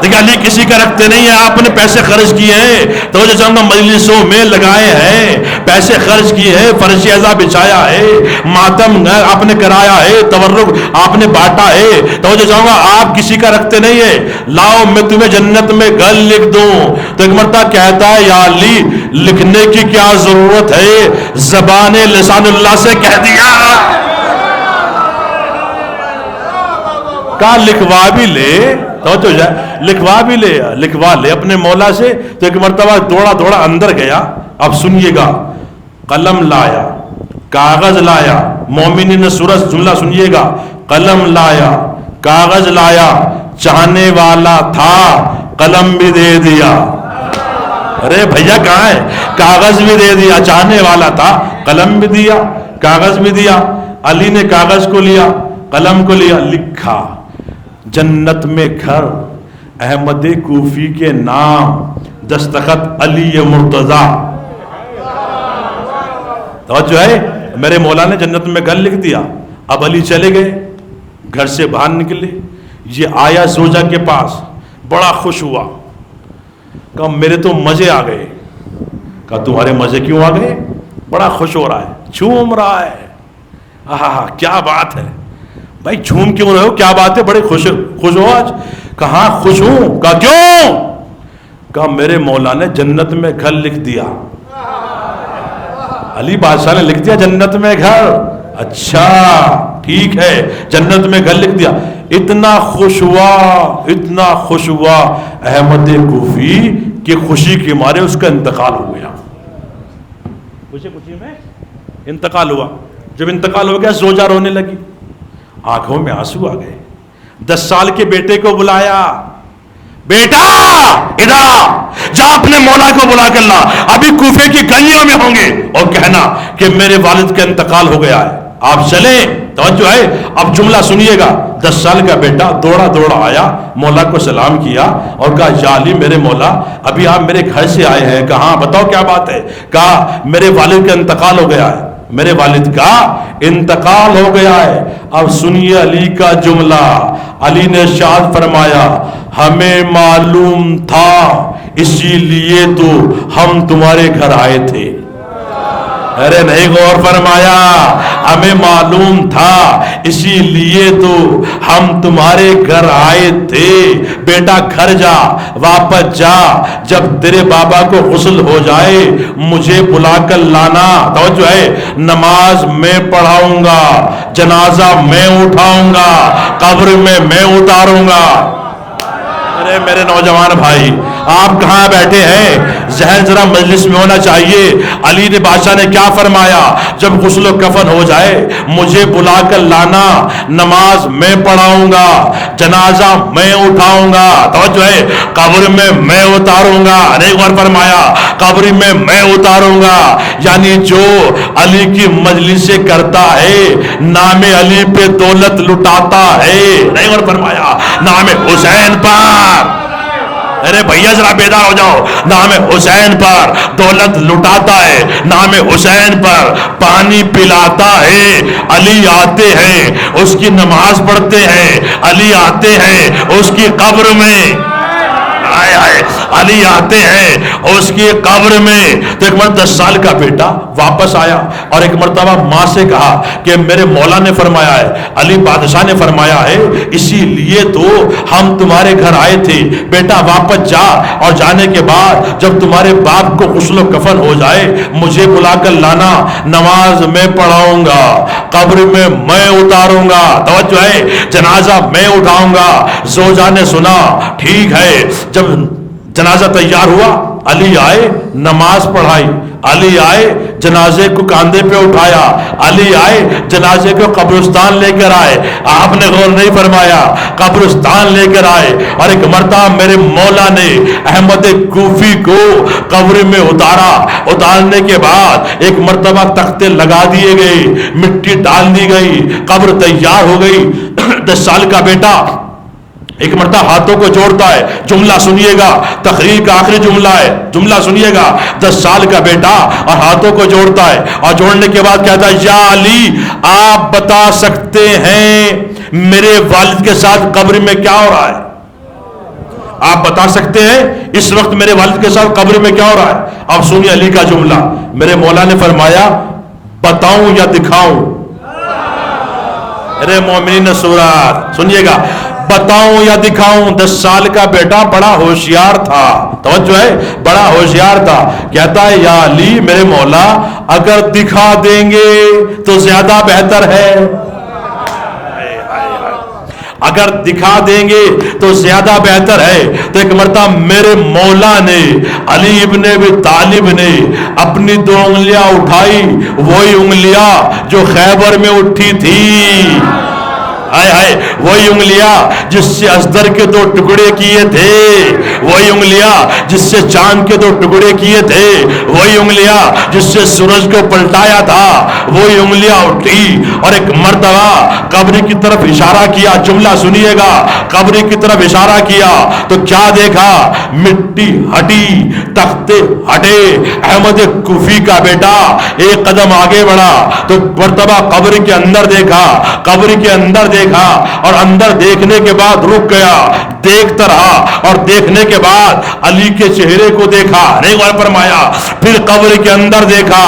دیکھیں علی کسی کا رکھتے نہیں ہے. آپ نے پیسے خرچ کیے ہیں, تو جو چاہوں گا مجلسوں میں لگائے ہیں, پیسے خرچ کیے ہیں, فرش اعزا بچھایا ہے, ماتم آپ نے کرایا ہے, تورق آپ نے بانٹا ہے. تو جو چاہوں گا آپ کسی کا رکھتے نہیں ہے. لاؤ میں تمہیں جنت میں گھر لکھ دوں. تو ایک مرتبہ کہتا ہے یا علی لکھنے کی کیا ضرورت ہے, زبان لسان اللہ سے کہہ دیا. کہا لکھوا بھی لے، توجہ جائے، لکھوا لے اپنے مولا سے. تو ایک مرتبہ دوڑا اندر گیا. اب سنیے گا، قلم لایا، کاغذ لایا. مومنین سورج جملہ سنیے گا، قلم لایا، کاغذ لایا، چاہنے والا تھا قلم بھی دے دیا. ارے بھیا کہاں ہے؟ کاغذ بھی دے دیا، چاہنے والا تھا قلم بھی دیا، کاغذ بھی دیا. علی نے کاغذ کو لیا، قلم کو لیا، لکھا جنت میں گھر احمد کوفی کے نام، دستخط علی مرتضی. توجہ ہے، میرے مولا نے جنت میں گھر لکھ دیا. اب علی چلے گئے، گھر سے باہر نکلے. یہ آیا زوجہ کے پاس، بڑا خوش ہوا. کہا میرے تو مزے آ گئے. کہا تمہارے مزے کیوں آ گئے؟ بڑا خوش ہو رہا ہے، جھوم رہا ہے. کیا بات ہے بھائی، جھوم کیوں رہے ہو؟ کیا بات ہے، بڑے خوش ہو آج؟ کہاں خوش ہوں. کہا کیوں؟ کہا میرے مولا نے جنت میں گھر لکھ دیا. علی بادشاہ نے لکھ دیا جنت میں گھر. اچھا ٹھیک ہے، جنت میں گھر لکھ دیا. اتنا خوش ہوا احمد کوفی کہ خوشی کے مارے اس کا انتقال ہو گیا. خوشی میں انتقال ہوا. جب انتقال ہو گیا زوجہ رونے لگی، آنکھوں میں آنسو آ گئے. 10 سال کے بیٹے کو بلایا، بیٹا ادھر جا، اپنے مولا کو بلا کر لا، ابھی کوفے کی گلیوں میں ہوں گے، اور کہنا کہ میرے والد کا انتقال ہو گیا ہے، آپ چلیں. توجہ ہے، اب جملہ سنیے گا. 10 سال کا بیٹا دوڑا آیا، مولا کو سلام کیا اور کہا یا علی میرے مولا، ابھی آپ میرے گھر سے آئے ہیں. کہا بتاؤ کیا بات ہے؟ کہا میرے والد کا انتقال ہو گیا ہے. میرے والد کا انتقال ہو گیا ہے. اب سنیے علی کا جملہ. علی نے ارشاد فرمایا ہمیں معلوم تھا اسی لیے تو ہم تمہارے گھر آئے تھے. ارے نہیں غور فرمایا، ہمیں معلوم تھا اسی لیے تو ہم تمہارے گھر آئے تھے. بیٹا گھر جا، واپس جا، جب تیرے بابا کو غسل ہو جائے مجھے بلا کر لانا. توجہ ہے، نماز میں پڑھاؤں گا، جنازہ میں اٹھاؤں گا، قبر میں اتاروں گا. ارے میرے نوجوان بھائی، آپ کہاں بیٹھے ہیں؟ ذہن ذرا مجلس میں ہونا چاہیے. علی نے بادشاہ نے کیا فرمایا؟ جب غسل و کفن ہو جائے مجھے بلا کر لانا، نماز میں پڑھاؤں گا، جنازہ میں اٹھاؤں گا. توجہ ہے، قبر میں اتاروں گا. نہیں غور فرمایا، قبر میں اتاروں گا. یعنی جو علی کی مجلس سے کرتا ہے، نام علی پہ دولت لٹاتا ہے. نہیں غور فرمایا، نام حسین پر، ارے بھیا ذرا بیدار ہو جاؤ، نام حسین پر دولت لٹاتا ہے، نام حسین پر پانی پلاتا ہے. علی آتے ہیں اس کی نماز پڑھتے ہیں، علی آتے ہیں اس کی قبر میں، علی آتے ہیں اس کی قبر میں. تو ایک مرتبہ 10 سال کا بیٹا واپس آیا اور ایک مرتبہ ماں سے کہا کہ میرے مولا نے فرمایا ہے، علی بادشاہ نے فرمایا ہے، اسی لیے تو ہم تمہارے گھر آئے تھے. بیٹا واپس جا، اور جانے کے بعد جب تمہارے باپ کو غسل و کفن ہو جائے مجھے بلا کر لانا، نماز میں پڑھاؤں گا، قبر میں اتاروں گا. توجہ ہے، جنازہ میں اٹھاؤں گا. زوجہ نے سنا، ٹھیک ہے. جب جنازہ تیار ہوا، علی آئے، نماز پڑھائی. علی آئے، جنازے کو کاندھے پہ اٹھایا. علی آئے، جنازے کو قبرستان لے کر آئے. آپ نے غور نہیں فرمایا، قبرستان لے کر آئے. اور ایک مرتبہ میرے مولا نے احمد کوفی کو قبر میں اتارا. اتارنے کے بعد ایک مرتبہ تختے لگا دیے گئے، مٹی ڈال دی گئی، قبر تیار ہو گئی. 10 سال کا بیٹا ایک مرتبہ ہاتھوں کو جوڑتا ہے. جملہ سنیے گا، تقریر کا آخری جملہ ہے، جملہ سنیے گا. 10 سال کا بیٹا اور ہاتھوں کو جوڑتا ہے، اور جوڑنے کے بعد کہتا ہے یا علی آپ بتا سکتے ہیں میرے والد کے ساتھ قبر میں کیا ہو رہا ہے؟ آپ بتا سکتے ہیں اس وقت میرے والد کے ساتھ قبر میں کیا ہو رہا ہے؟ اب سنیے علی کا جملہ. میرے مولا نے فرمایا بتاؤں یا دکھاؤں؟ ارے مومنین سورات سنیے گا، بتاؤں یا دکھاؤں؟ 10 سال کا بیٹا بڑا ہوشیار تھا. توجہ ہے، بڑا ہوشیار تھا. کہتا ہے یا علی میرے مولا اگر دکھا دیں گے تو زیادہ بہتر ہے. اگر دکھا دیں گے تو زیادہ بہتر ہے. تو ایک مرتبہ میرے مولا نے علی ابن ابی طالب نے اپنی 2 انگلیاں اٹھائی, وہی انگلیاں جو خیبر میں اٹھی تھی. ہائے ہائے, وہی انگلیاں جس سے ازدر کے 2 ٹکڑے کیے تھے, وہی انگلیاں جس سے چاند کے 2 ٹکڑے کیے تھے, وہی انگلیاں جس سے سورج کو پلٹایا تھا, وہی انگلیاں اٹھی اور ایک مرتبہ قبر کی طرف اشارہ کیا. جملہ سنیے گا, قبر کی طرف اشارہ کیا تو کیا دیکھا؟ مٹی ہٹی, تختے ہٹے. احمد کوفی کا بیٹا ایک قدم آگے بڑھا تو مرتبہ قبر کے اندر دیکھا, قبر کے اندر دیکھا اور اندر دیکھنے کے بعد رک گیا, دیکھتا رہا اور دیکھنے کے بعد علی کے چہرے کو دیکھا, نہیں غور فرمایا. پھر قبر کے اندر دیکھا,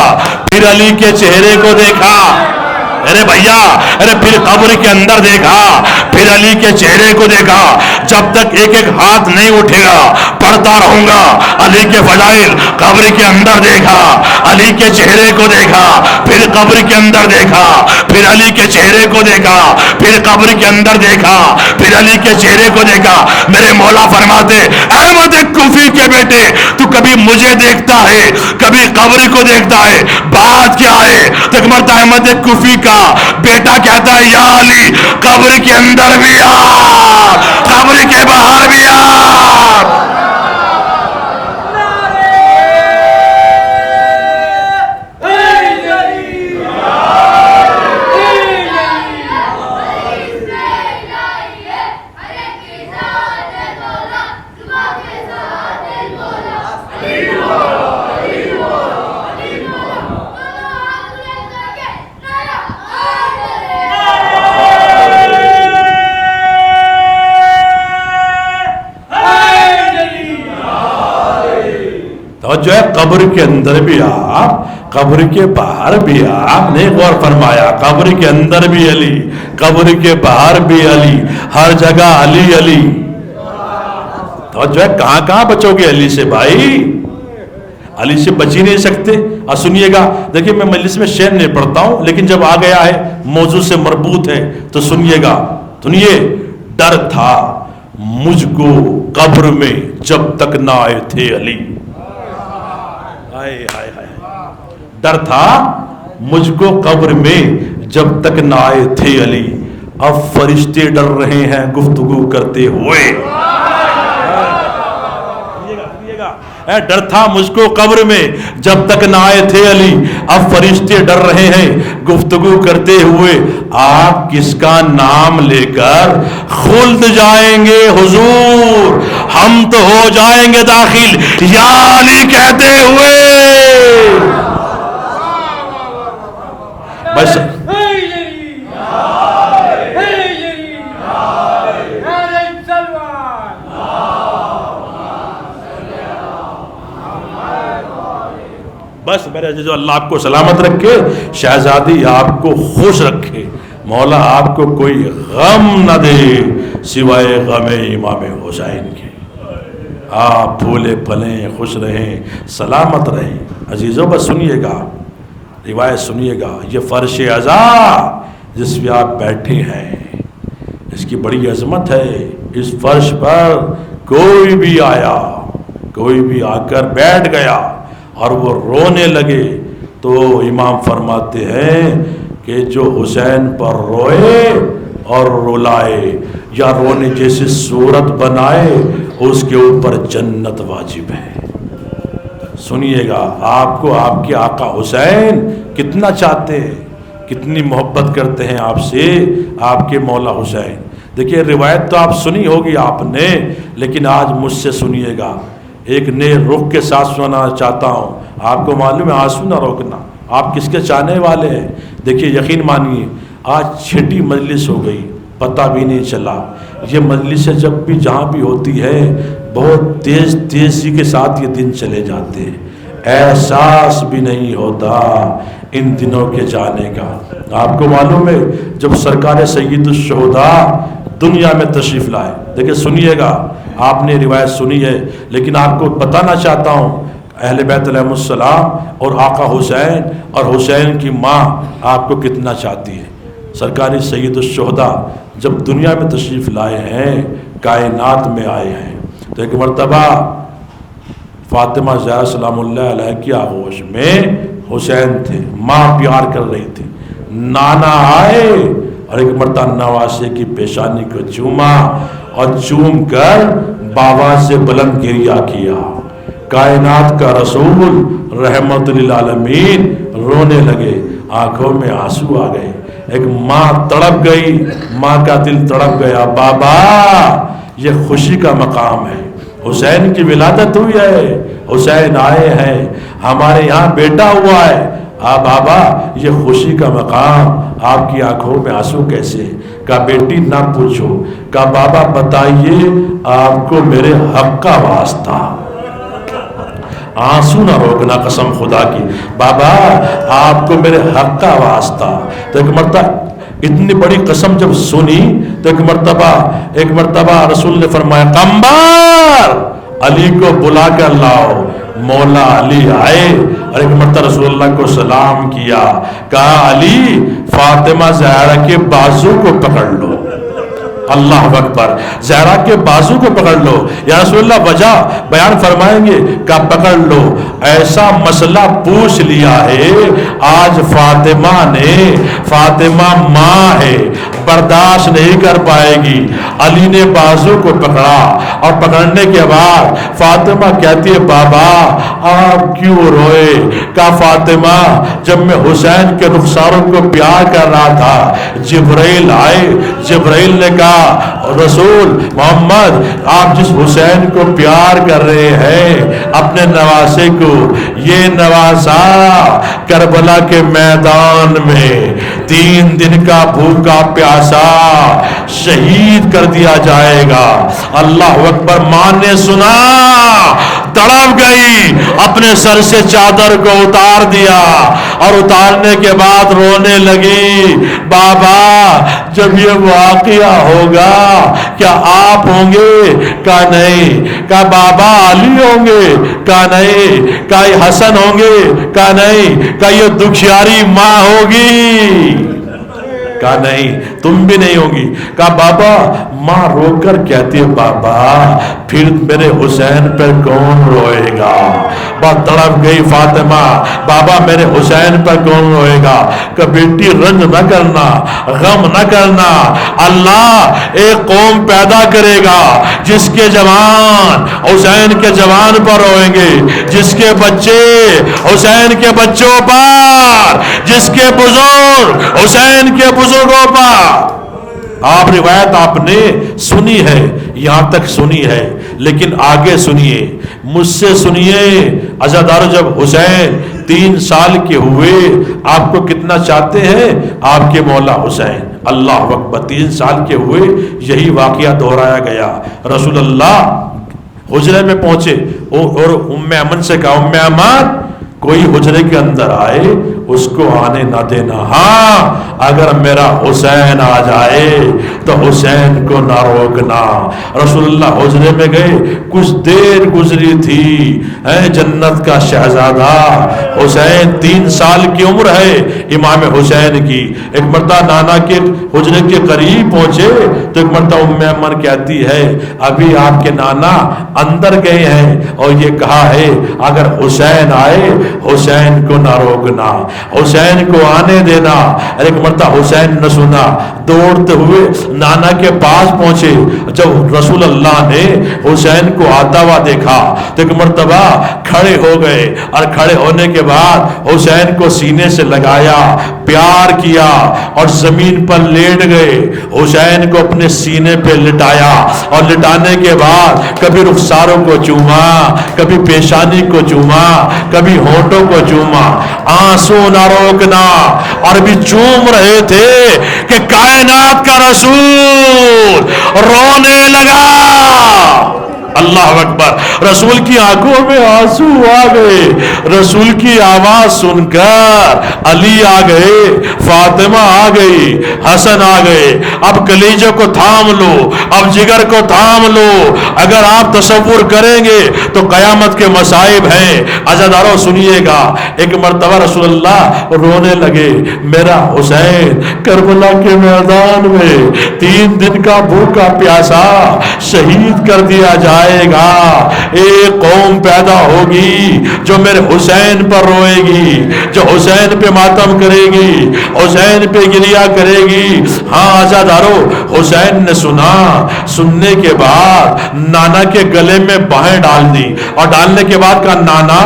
پھر علی کے چہرے کو دیکھا. ارے بھیا, ارے پھر قبر کے اندر دیکھا, پھر علی کے چہرے کو دیکھا. جب تک ایک ایک ہاتھ نہیں اٹھے گا پڑھتا رہوں گا علی کے فضائل. قبر کے اندر دیکھا, علی کے چہرے کو دیکھا, پھر قبر کے اندر دیکھا, پھر علی کے چہرے کو دیکھا, پھر قبر کے اندر دیکھا, پھر علی کے چہرے کو دیکھا. میرے مولا فرماتے, احمد کوفی کے بیٹے تو کبھی مجھے دیکھتا ہے, کبھی قبر کو دیکھتا ہے, بات کیا ہے؟ تو ایک مرتبہ احمد کوفی کا بیٹا کہتا ہے, یا علی قبر کے اندر بھی آ, قبر کے باہر بھی آ. جو ہے قبر کے اندر بھی آ, قبر کے باہر بھی آ. نے غور فرمایا, قبر کے اندر بھی علی, قبر کے باہر بھی علی, ہر جگہ علی علی. تو جو ہے کہاں کہاں بچو گے علی سے بھائی؟ علی سے بچ ہی نہیں سکتے. اور سنیے گا, دیکھیے میں مجلس میں شعر نہیں پڑھتا ہوں, لیکن جب آ گیا ہے موضوع سے مربوط ہے تو سنیے گا. سنیے, ڈر تھا مجھ کو قبر میں جب تک نہ آئے تھے علی. ڈر تھا مجھ کو قبر میں جب تک نہ آئے تھے علی, اب فرشتے ڈر رہے ہیں گفتگو کرتے ہوئے. ڈر تھا مجھ کو قبر میں جب تک نہ آئے تھے علی, اب فرشتے ڈر رہے ہیں گفتگو کرتے ہوئے. آپ کس کا نام لے کر خلد جائیں گے حضور, ہم تو ہو جائیں گے داخل یا علی کہتے ہوئے. بس بس میرے عزیزو, اللہ آپ کو سلامت رکھے, شہزادی آپ کو خوش رکھے, مولا آپ کو کوئی غم نہ دے سوائے غم امام حسین کے. آپ پھولے پھلیں, خوش رہیں, سلامت رہیں. عزیزو بس سنیے گا, روایت سنیے گا. یہ فرش عزا جس پہ آپ بیٹھے ہیں, اس کی بڑی عظمت ہے. اس فرش پر کوئی بھی آیا, کوئی بھی آ کر بیٹھ گیا اور وہ رونے لگے تو امام فرماتے ہیں کہ جو حسین پر روئے اور رولائے یا رونے جیسی صورت بنائے اس کے اوپر جنت واجب ہے. سنیے گا, آپ کو آپ کے آقا حسین کتنا چاہتے ہیں, کتنی محبت کرتے ہیں آپ سے آپ کے مولا حسین. دیکھیے روایت تو آپ سنی ہوگی آپ نے, لیکن آج مجھ سے سنیے گا. ایک نئے رخ کے ساتھ سنانا چاہتا ہوں. آپ کو معلوم ہے آنسو نہ روکنا, آپ کس کے چاہنے والے ہیں. دیکھیے یقین مانیے, آج چھٹی مجلس ہو گئی, پتہ بھی نہیں چلا. یہ مجلسیں جب بھی جہاں بھی ہوتی ہے بہت تیز تیزی کے ساتھ یہ دن چلے جاتے ہیں, احساس بھی نہیں ہوتا ان دنوں کے جانے کا. آپ کو معلوم ہے جب سرکار سید الشہداء دنیا میں تشریف لائے, دیکھیں سنیے گا, آپ نے روایت سنی ہے لیکن آپ کو بتانا چاہتا ہوں اہل بیت علیہ السلام اور آقا حسین اور حسین کی ماں آپ کو کتنا چاہتی ہے. سرکاری سید الشہداء جب دنیا میں تشریف لائے ہیں، کائنات میں آئے ہیں، تو ایک مرتبہ فاطمہ زہرا سلام اللہ علیہ کی آغوش میں حسین تھے، ماں پیار کر رہی تھی، نانا آئے اور ایک مرتبہ نواسے کی پیشانی کو چوما اور چوم کر بابا سے بلند گریہ کیا۔ کائنات کا رسول رحمت للعالمین رونے لگے، آنکھوں میں آنسو آ گئے۔ ایک ماں تڑپ گئی، ماں کا دل تڑپ گیا، بابا یہ خوشی کا مقام ہے، حسین کی ولادت ہوئی ہے، حسین آئے ہیں، ہمارے یہاں بیٹا ہوا ہے، بابا یہ خوشی کا مقام، آپ کی آنکھوں میں آنسو کیسے؟ کہا بیٹی نہ پوچھو، کہا بابا بتائیے آپ کو میرے حق کا واسطہ، آنسو نہ روکنا قسم خدا کی، بابا آپ کو میرے حق کا واسطہ۔ تو ایک مرتبہ اتنی بڑی قسم جب سنی تو ایک مرتبہ رسول نے فرمایا قمبر علی کو بلا کر لاؤ۔ مولا علی آئے اور ایک مرتبہ رسول اللہ کو سلام کیا، کہا علی فاطمہ زہرا کے بازو کو پکڑ لو۔ اللہ اکبر، زہرا کے بازو کو پکڑ لو۔ یا رسول اللہ وجہ بیان فرمائیں گے، کہا پکڑ لو، ایسا مسئلہ پوچھ لیا ہے آج فاطمہ ماں ہے، برداشت نہیں کر پائے گی۔ علی نے بازو کو پکڑا اور پکڑنے کے بعد فاطمہ کہتی ہے بابا آپ کیوں روئے؟ کہا فاطمہ جب میں حسین کے رخساروں کو پیار کر رہا تھا جبرائیل آئے، جبرائیل نے کہا رسول محمد آپ جس حسین کو پیار کر رہے ہیں اپنے نواسے کو، یہ نواسا کربلا کے میدان میں 3 دن کا بھوکا پیاسا شہید کر دیا جائے گا۔ اللہ اکبر، ماں نے سنا، تڑپ گئی، اپنے سر سے چادر کو اتار دیا اور اتارنے کے بعد رونے لگی، بابا جب یہ واقعہ ہوگا کیا آپ ہوں گے؟ کہا نہیں۔ کہا بابا علی ہوں گے؟ کہا نہیں۔ کہا یہ حسن ہوں گے؟ کہا نہیں۔ کہا یہ دکھیاری ماں ہوگی؟ کہا نہیں، تم بھی نہیں ہوگی۔ کہا بابا ماں رو کر کہتی ہے بابا پھر میرے حسین پر کون روئے گا؟ بہت تڑپ گئی فاطمہ، بابا میرے حسین پر کون روئے گا؟ کہ بیٹی رنج نہ کرنا، غم نہ کرنا، اللہ ایک قوم پیدا کرے گا جس کے جوان حسین کے جوان پر روئیں گے، جس کے بچے حسین کے بچوں پر، جس کے بزرگ حسین کے بزرگوں پر۔ آپ روایت آپ نے سنی ہے، یہاں تک سنی ہے، لیکن آگے سنیے، مجھ سے سنیے۔ عزادار جب حسین 3 سال کے ہوئے، آپ کو کتنا چاہتے ہیں آپ کے مولا حسین؟ اللہ اکبر، 3 سال کے ہوئے یہی واقعہ دہرایا گیا۔ رسول اللہ حجرے میں پہنچے اور ام ایمن سے کہا ام ایمن کوئی حجرے کے اندر آئے اس کو آنے نہ دینا، ہاں اگر میرا حسین آ جائے تو حسین کو نہ روکنا۔ رسول اللہ حجرے میں گئے، کچھ دیر گزری تھی، جنت کا شہزادہ حسین 3 سال کی عمر ہے امام حسین کی۔ ایک مرتبہ نانا کے حجرے کے قریب پہنچے تو ایک مرتبہ ام ایمن کہتی ہے ابھی آپ کے نانا اندر گئے ہیں اور یہ کہا ہے اگر حسین آئے حسین کو نہ روکنا، حسین کو آنے دینا۔ ایک مرتبہ حسین نے سنا، دوڑتے ہوئے نانا کے پاس پہنچے۔ جب رسول اللہ نے حسین کو آتا ہوا دیکھا تو ایک مرتبہ کھڑے ہو گئے اور کھڑے ہونے کے بعد حسین کو سینے سے لگایا، پیار کیا اور زمین پر لیٹ گئے۔ حسین کو اپنے سینے پہ لٹایا اور لٹانے کے بعد کبھی رخساروں کو چوما، کبھی پیشانی کو چوما، کبھی ہونٹوں کو چوما۔ آنسو نہ روکنا، اور بھی چوم رہے تھے کہ کائنات کا رسول رونے لگا۔ اللہ اکبر، رسول کی آنکھوں میں آنسو آ گئے، رسول کی آواز سن کر علی آ گئے، فاطمہ آ گئی، حسن آ گئے۔ اب کلیجے کو تھام لو، اب جگر کو تھام لو، اگر آپ تصور کریں گے تو قیامت کے مصائب ہیں۔ عزاداروں سنیے گا، ایک مرتبہ رسول اللہ رونے لگے، میرا حسین کربلا کے میدان میں 3 دن کا بھوکا پیاسا شہید کر دیا جائے گا، ایک قوم پیدا ہوگی جو میرے حسین پر روئے گی، جو حسین پہ ماتم کرے گی، حسین پہ گریہ کرے گی۔ ہاں عزادارو، حسین نے سنا، سننے کے بعد نانا کے گلے میں باہیں ڈال دی، اور ڈالنے کے بعد کہا نانا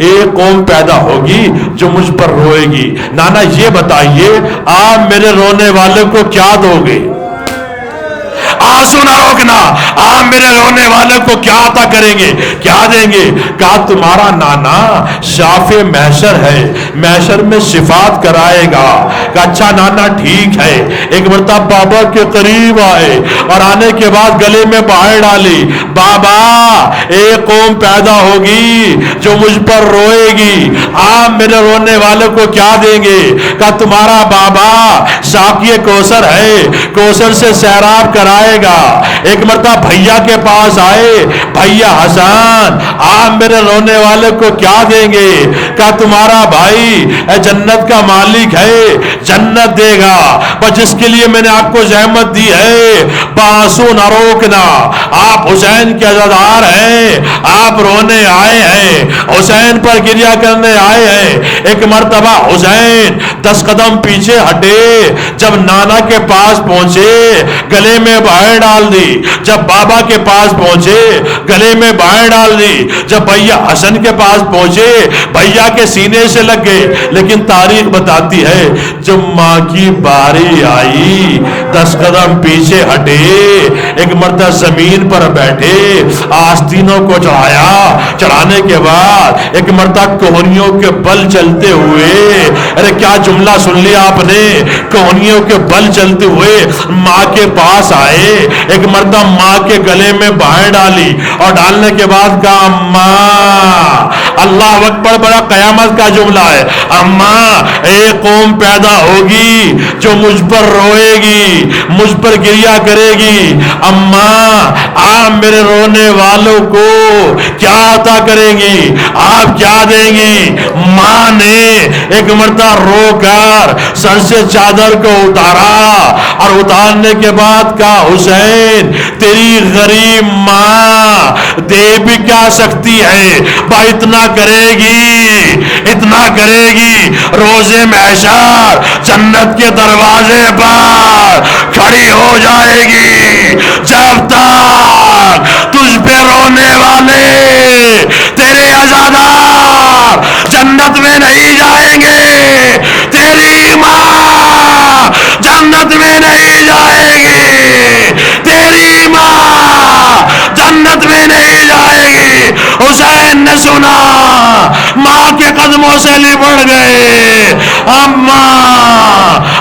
ایک قوم پیدا ہوگی جو مجھ پر روئے گی، نانا یہ بتائیے آپ میرے رونے والے کو کیا دو گے؟ آنسو نہ روکنا، آپ میرے رونے والے کو کیا عطا کریں گے، کیا دیں گے؟ کہا تمہارا نانا شافع محشر ہے، محشر میں شفاعت کرائے گا۔ کہا اچھا نانا ٹھیک ہے۔ ایک مرتبہ بابا کے قریب آئے اور آنے کے بعد گلے میں باہیں ڈالی، بابا ایک قوم پیدا ہوگی جو مجھ پر روئے گی، آپ میرے رونے والے کو کیا دیں گے؟ کہا تمہارا بابا ساقی کوثر ہے، کوثر سے سیراب کرائے گا۔ ایک مرتبہ بھیا کے پاس آئے، بھیا حسن آپ میرے رونے والے کو کیا دیں گے؟ کہا تمہارا بھائی جنت کا مالک ہے، جنت دے گا، پر جس کے لیے میں نے آپ کو زحمت دی ہے بآنسو نہ روکنا۔ آپ حسین کے عزادار ہیں، آپ رونے آئے ہیں، حسین پر گریہ کرنے آئے ہیں۔ ایک مرتبہ حسین 10 قدم پیچھے ہٹے، جب نانا کے پاس پہنچے گلے میں باہیں ڈال دی، جب بابا کے پاس پہنچے گلے میں باہیں ڈال دی، جب بھیا حسن کے پاس پہنچے بھیا کے سینے سے لگ گئے۔ لیکن تاریخ بتاتی ہے جب ماں کی باری آئی 10 قدم پیچھے ہٹے، ایک مرتبہ زمین پر بیٹھے، آستینوں کو چڑھایا، چڑھانے کے بعد ایک مرتبہ کوہنیوں کے بل چلتے ہوئے، ارے کیا جملہ سن لیا آپ نے، کوہنیوں کے بل چلتے ہوئے ماں کے پاس آئے، ایک مرتبہ ماں کے گلے میں باہیں ڈالی، اور ڈالنے کے بعد کہا اماں، اللہ اکبر، بڑا قیامت کا جملہ ہے، اماں ایک قوم پیدا ہوگی جو مجھ پر روئے گی، مجھ پر گریہ کرے گی، اماں آپ میرے رونے والوں کو کیا عطا کریں گی، آپ کیا دیں گی؟ ماں نے ایک مرتبہ رو کر سر سے چادر کو اتارا، اور اتارنے کے بعد کہا حسین تیری غریب ماں دے بھی کیا سکتی ہے، با اتنا کرے گی، اتنا کرے گی، روزے محشر جنت کے دروازے پر کھڑی ہو جائے گی، جب تک تجھ پہ رونے والے تیرے عزادار جنت میں نہیں جائیں گے، تیری ماں جنت میں نہیں جائے گی، تیری ماں جنت میں نہیں جائے گی۔ حسین نے سنا، ماں کے قدموں سے لپٹ گئے، اماں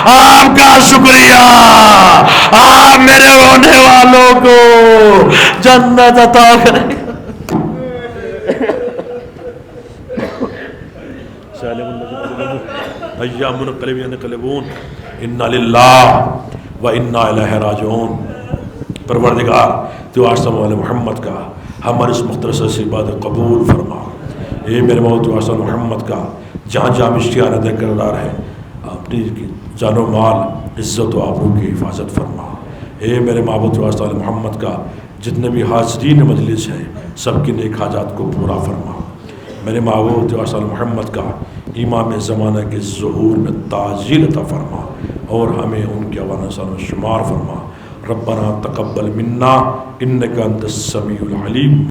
آپ کا شکریہ، آپ میرے رونے والوں کو جنت عطا کریں۔ ایام منقلب ینقلبون انا للہ و انا الیہ راجعون۔ پروردگار تو آسم والے محمد کا ہمارے اس مختصر سی بات قبول فرما۔ اے میرے موت و آسم محمد کا جہاں جہاں اشتہار ادا کردار ہے، اپنی جان و مال عزت و آبرو کی حفاظت فرما۔ اے میرے معبود و آسم محمد کا جتنے بھی حاضرین مجلس ہیں سب کی نیک حاجات کو پورا فرما۔ میرے معبود و آسم محمد کا امام زمانہ کے ظہور میں تعجیل عطا فرما، اور ہمیں ان کے حوالے سے شمار فرما۔ ربنا تقبل منا انک انت السمیع العلیم۔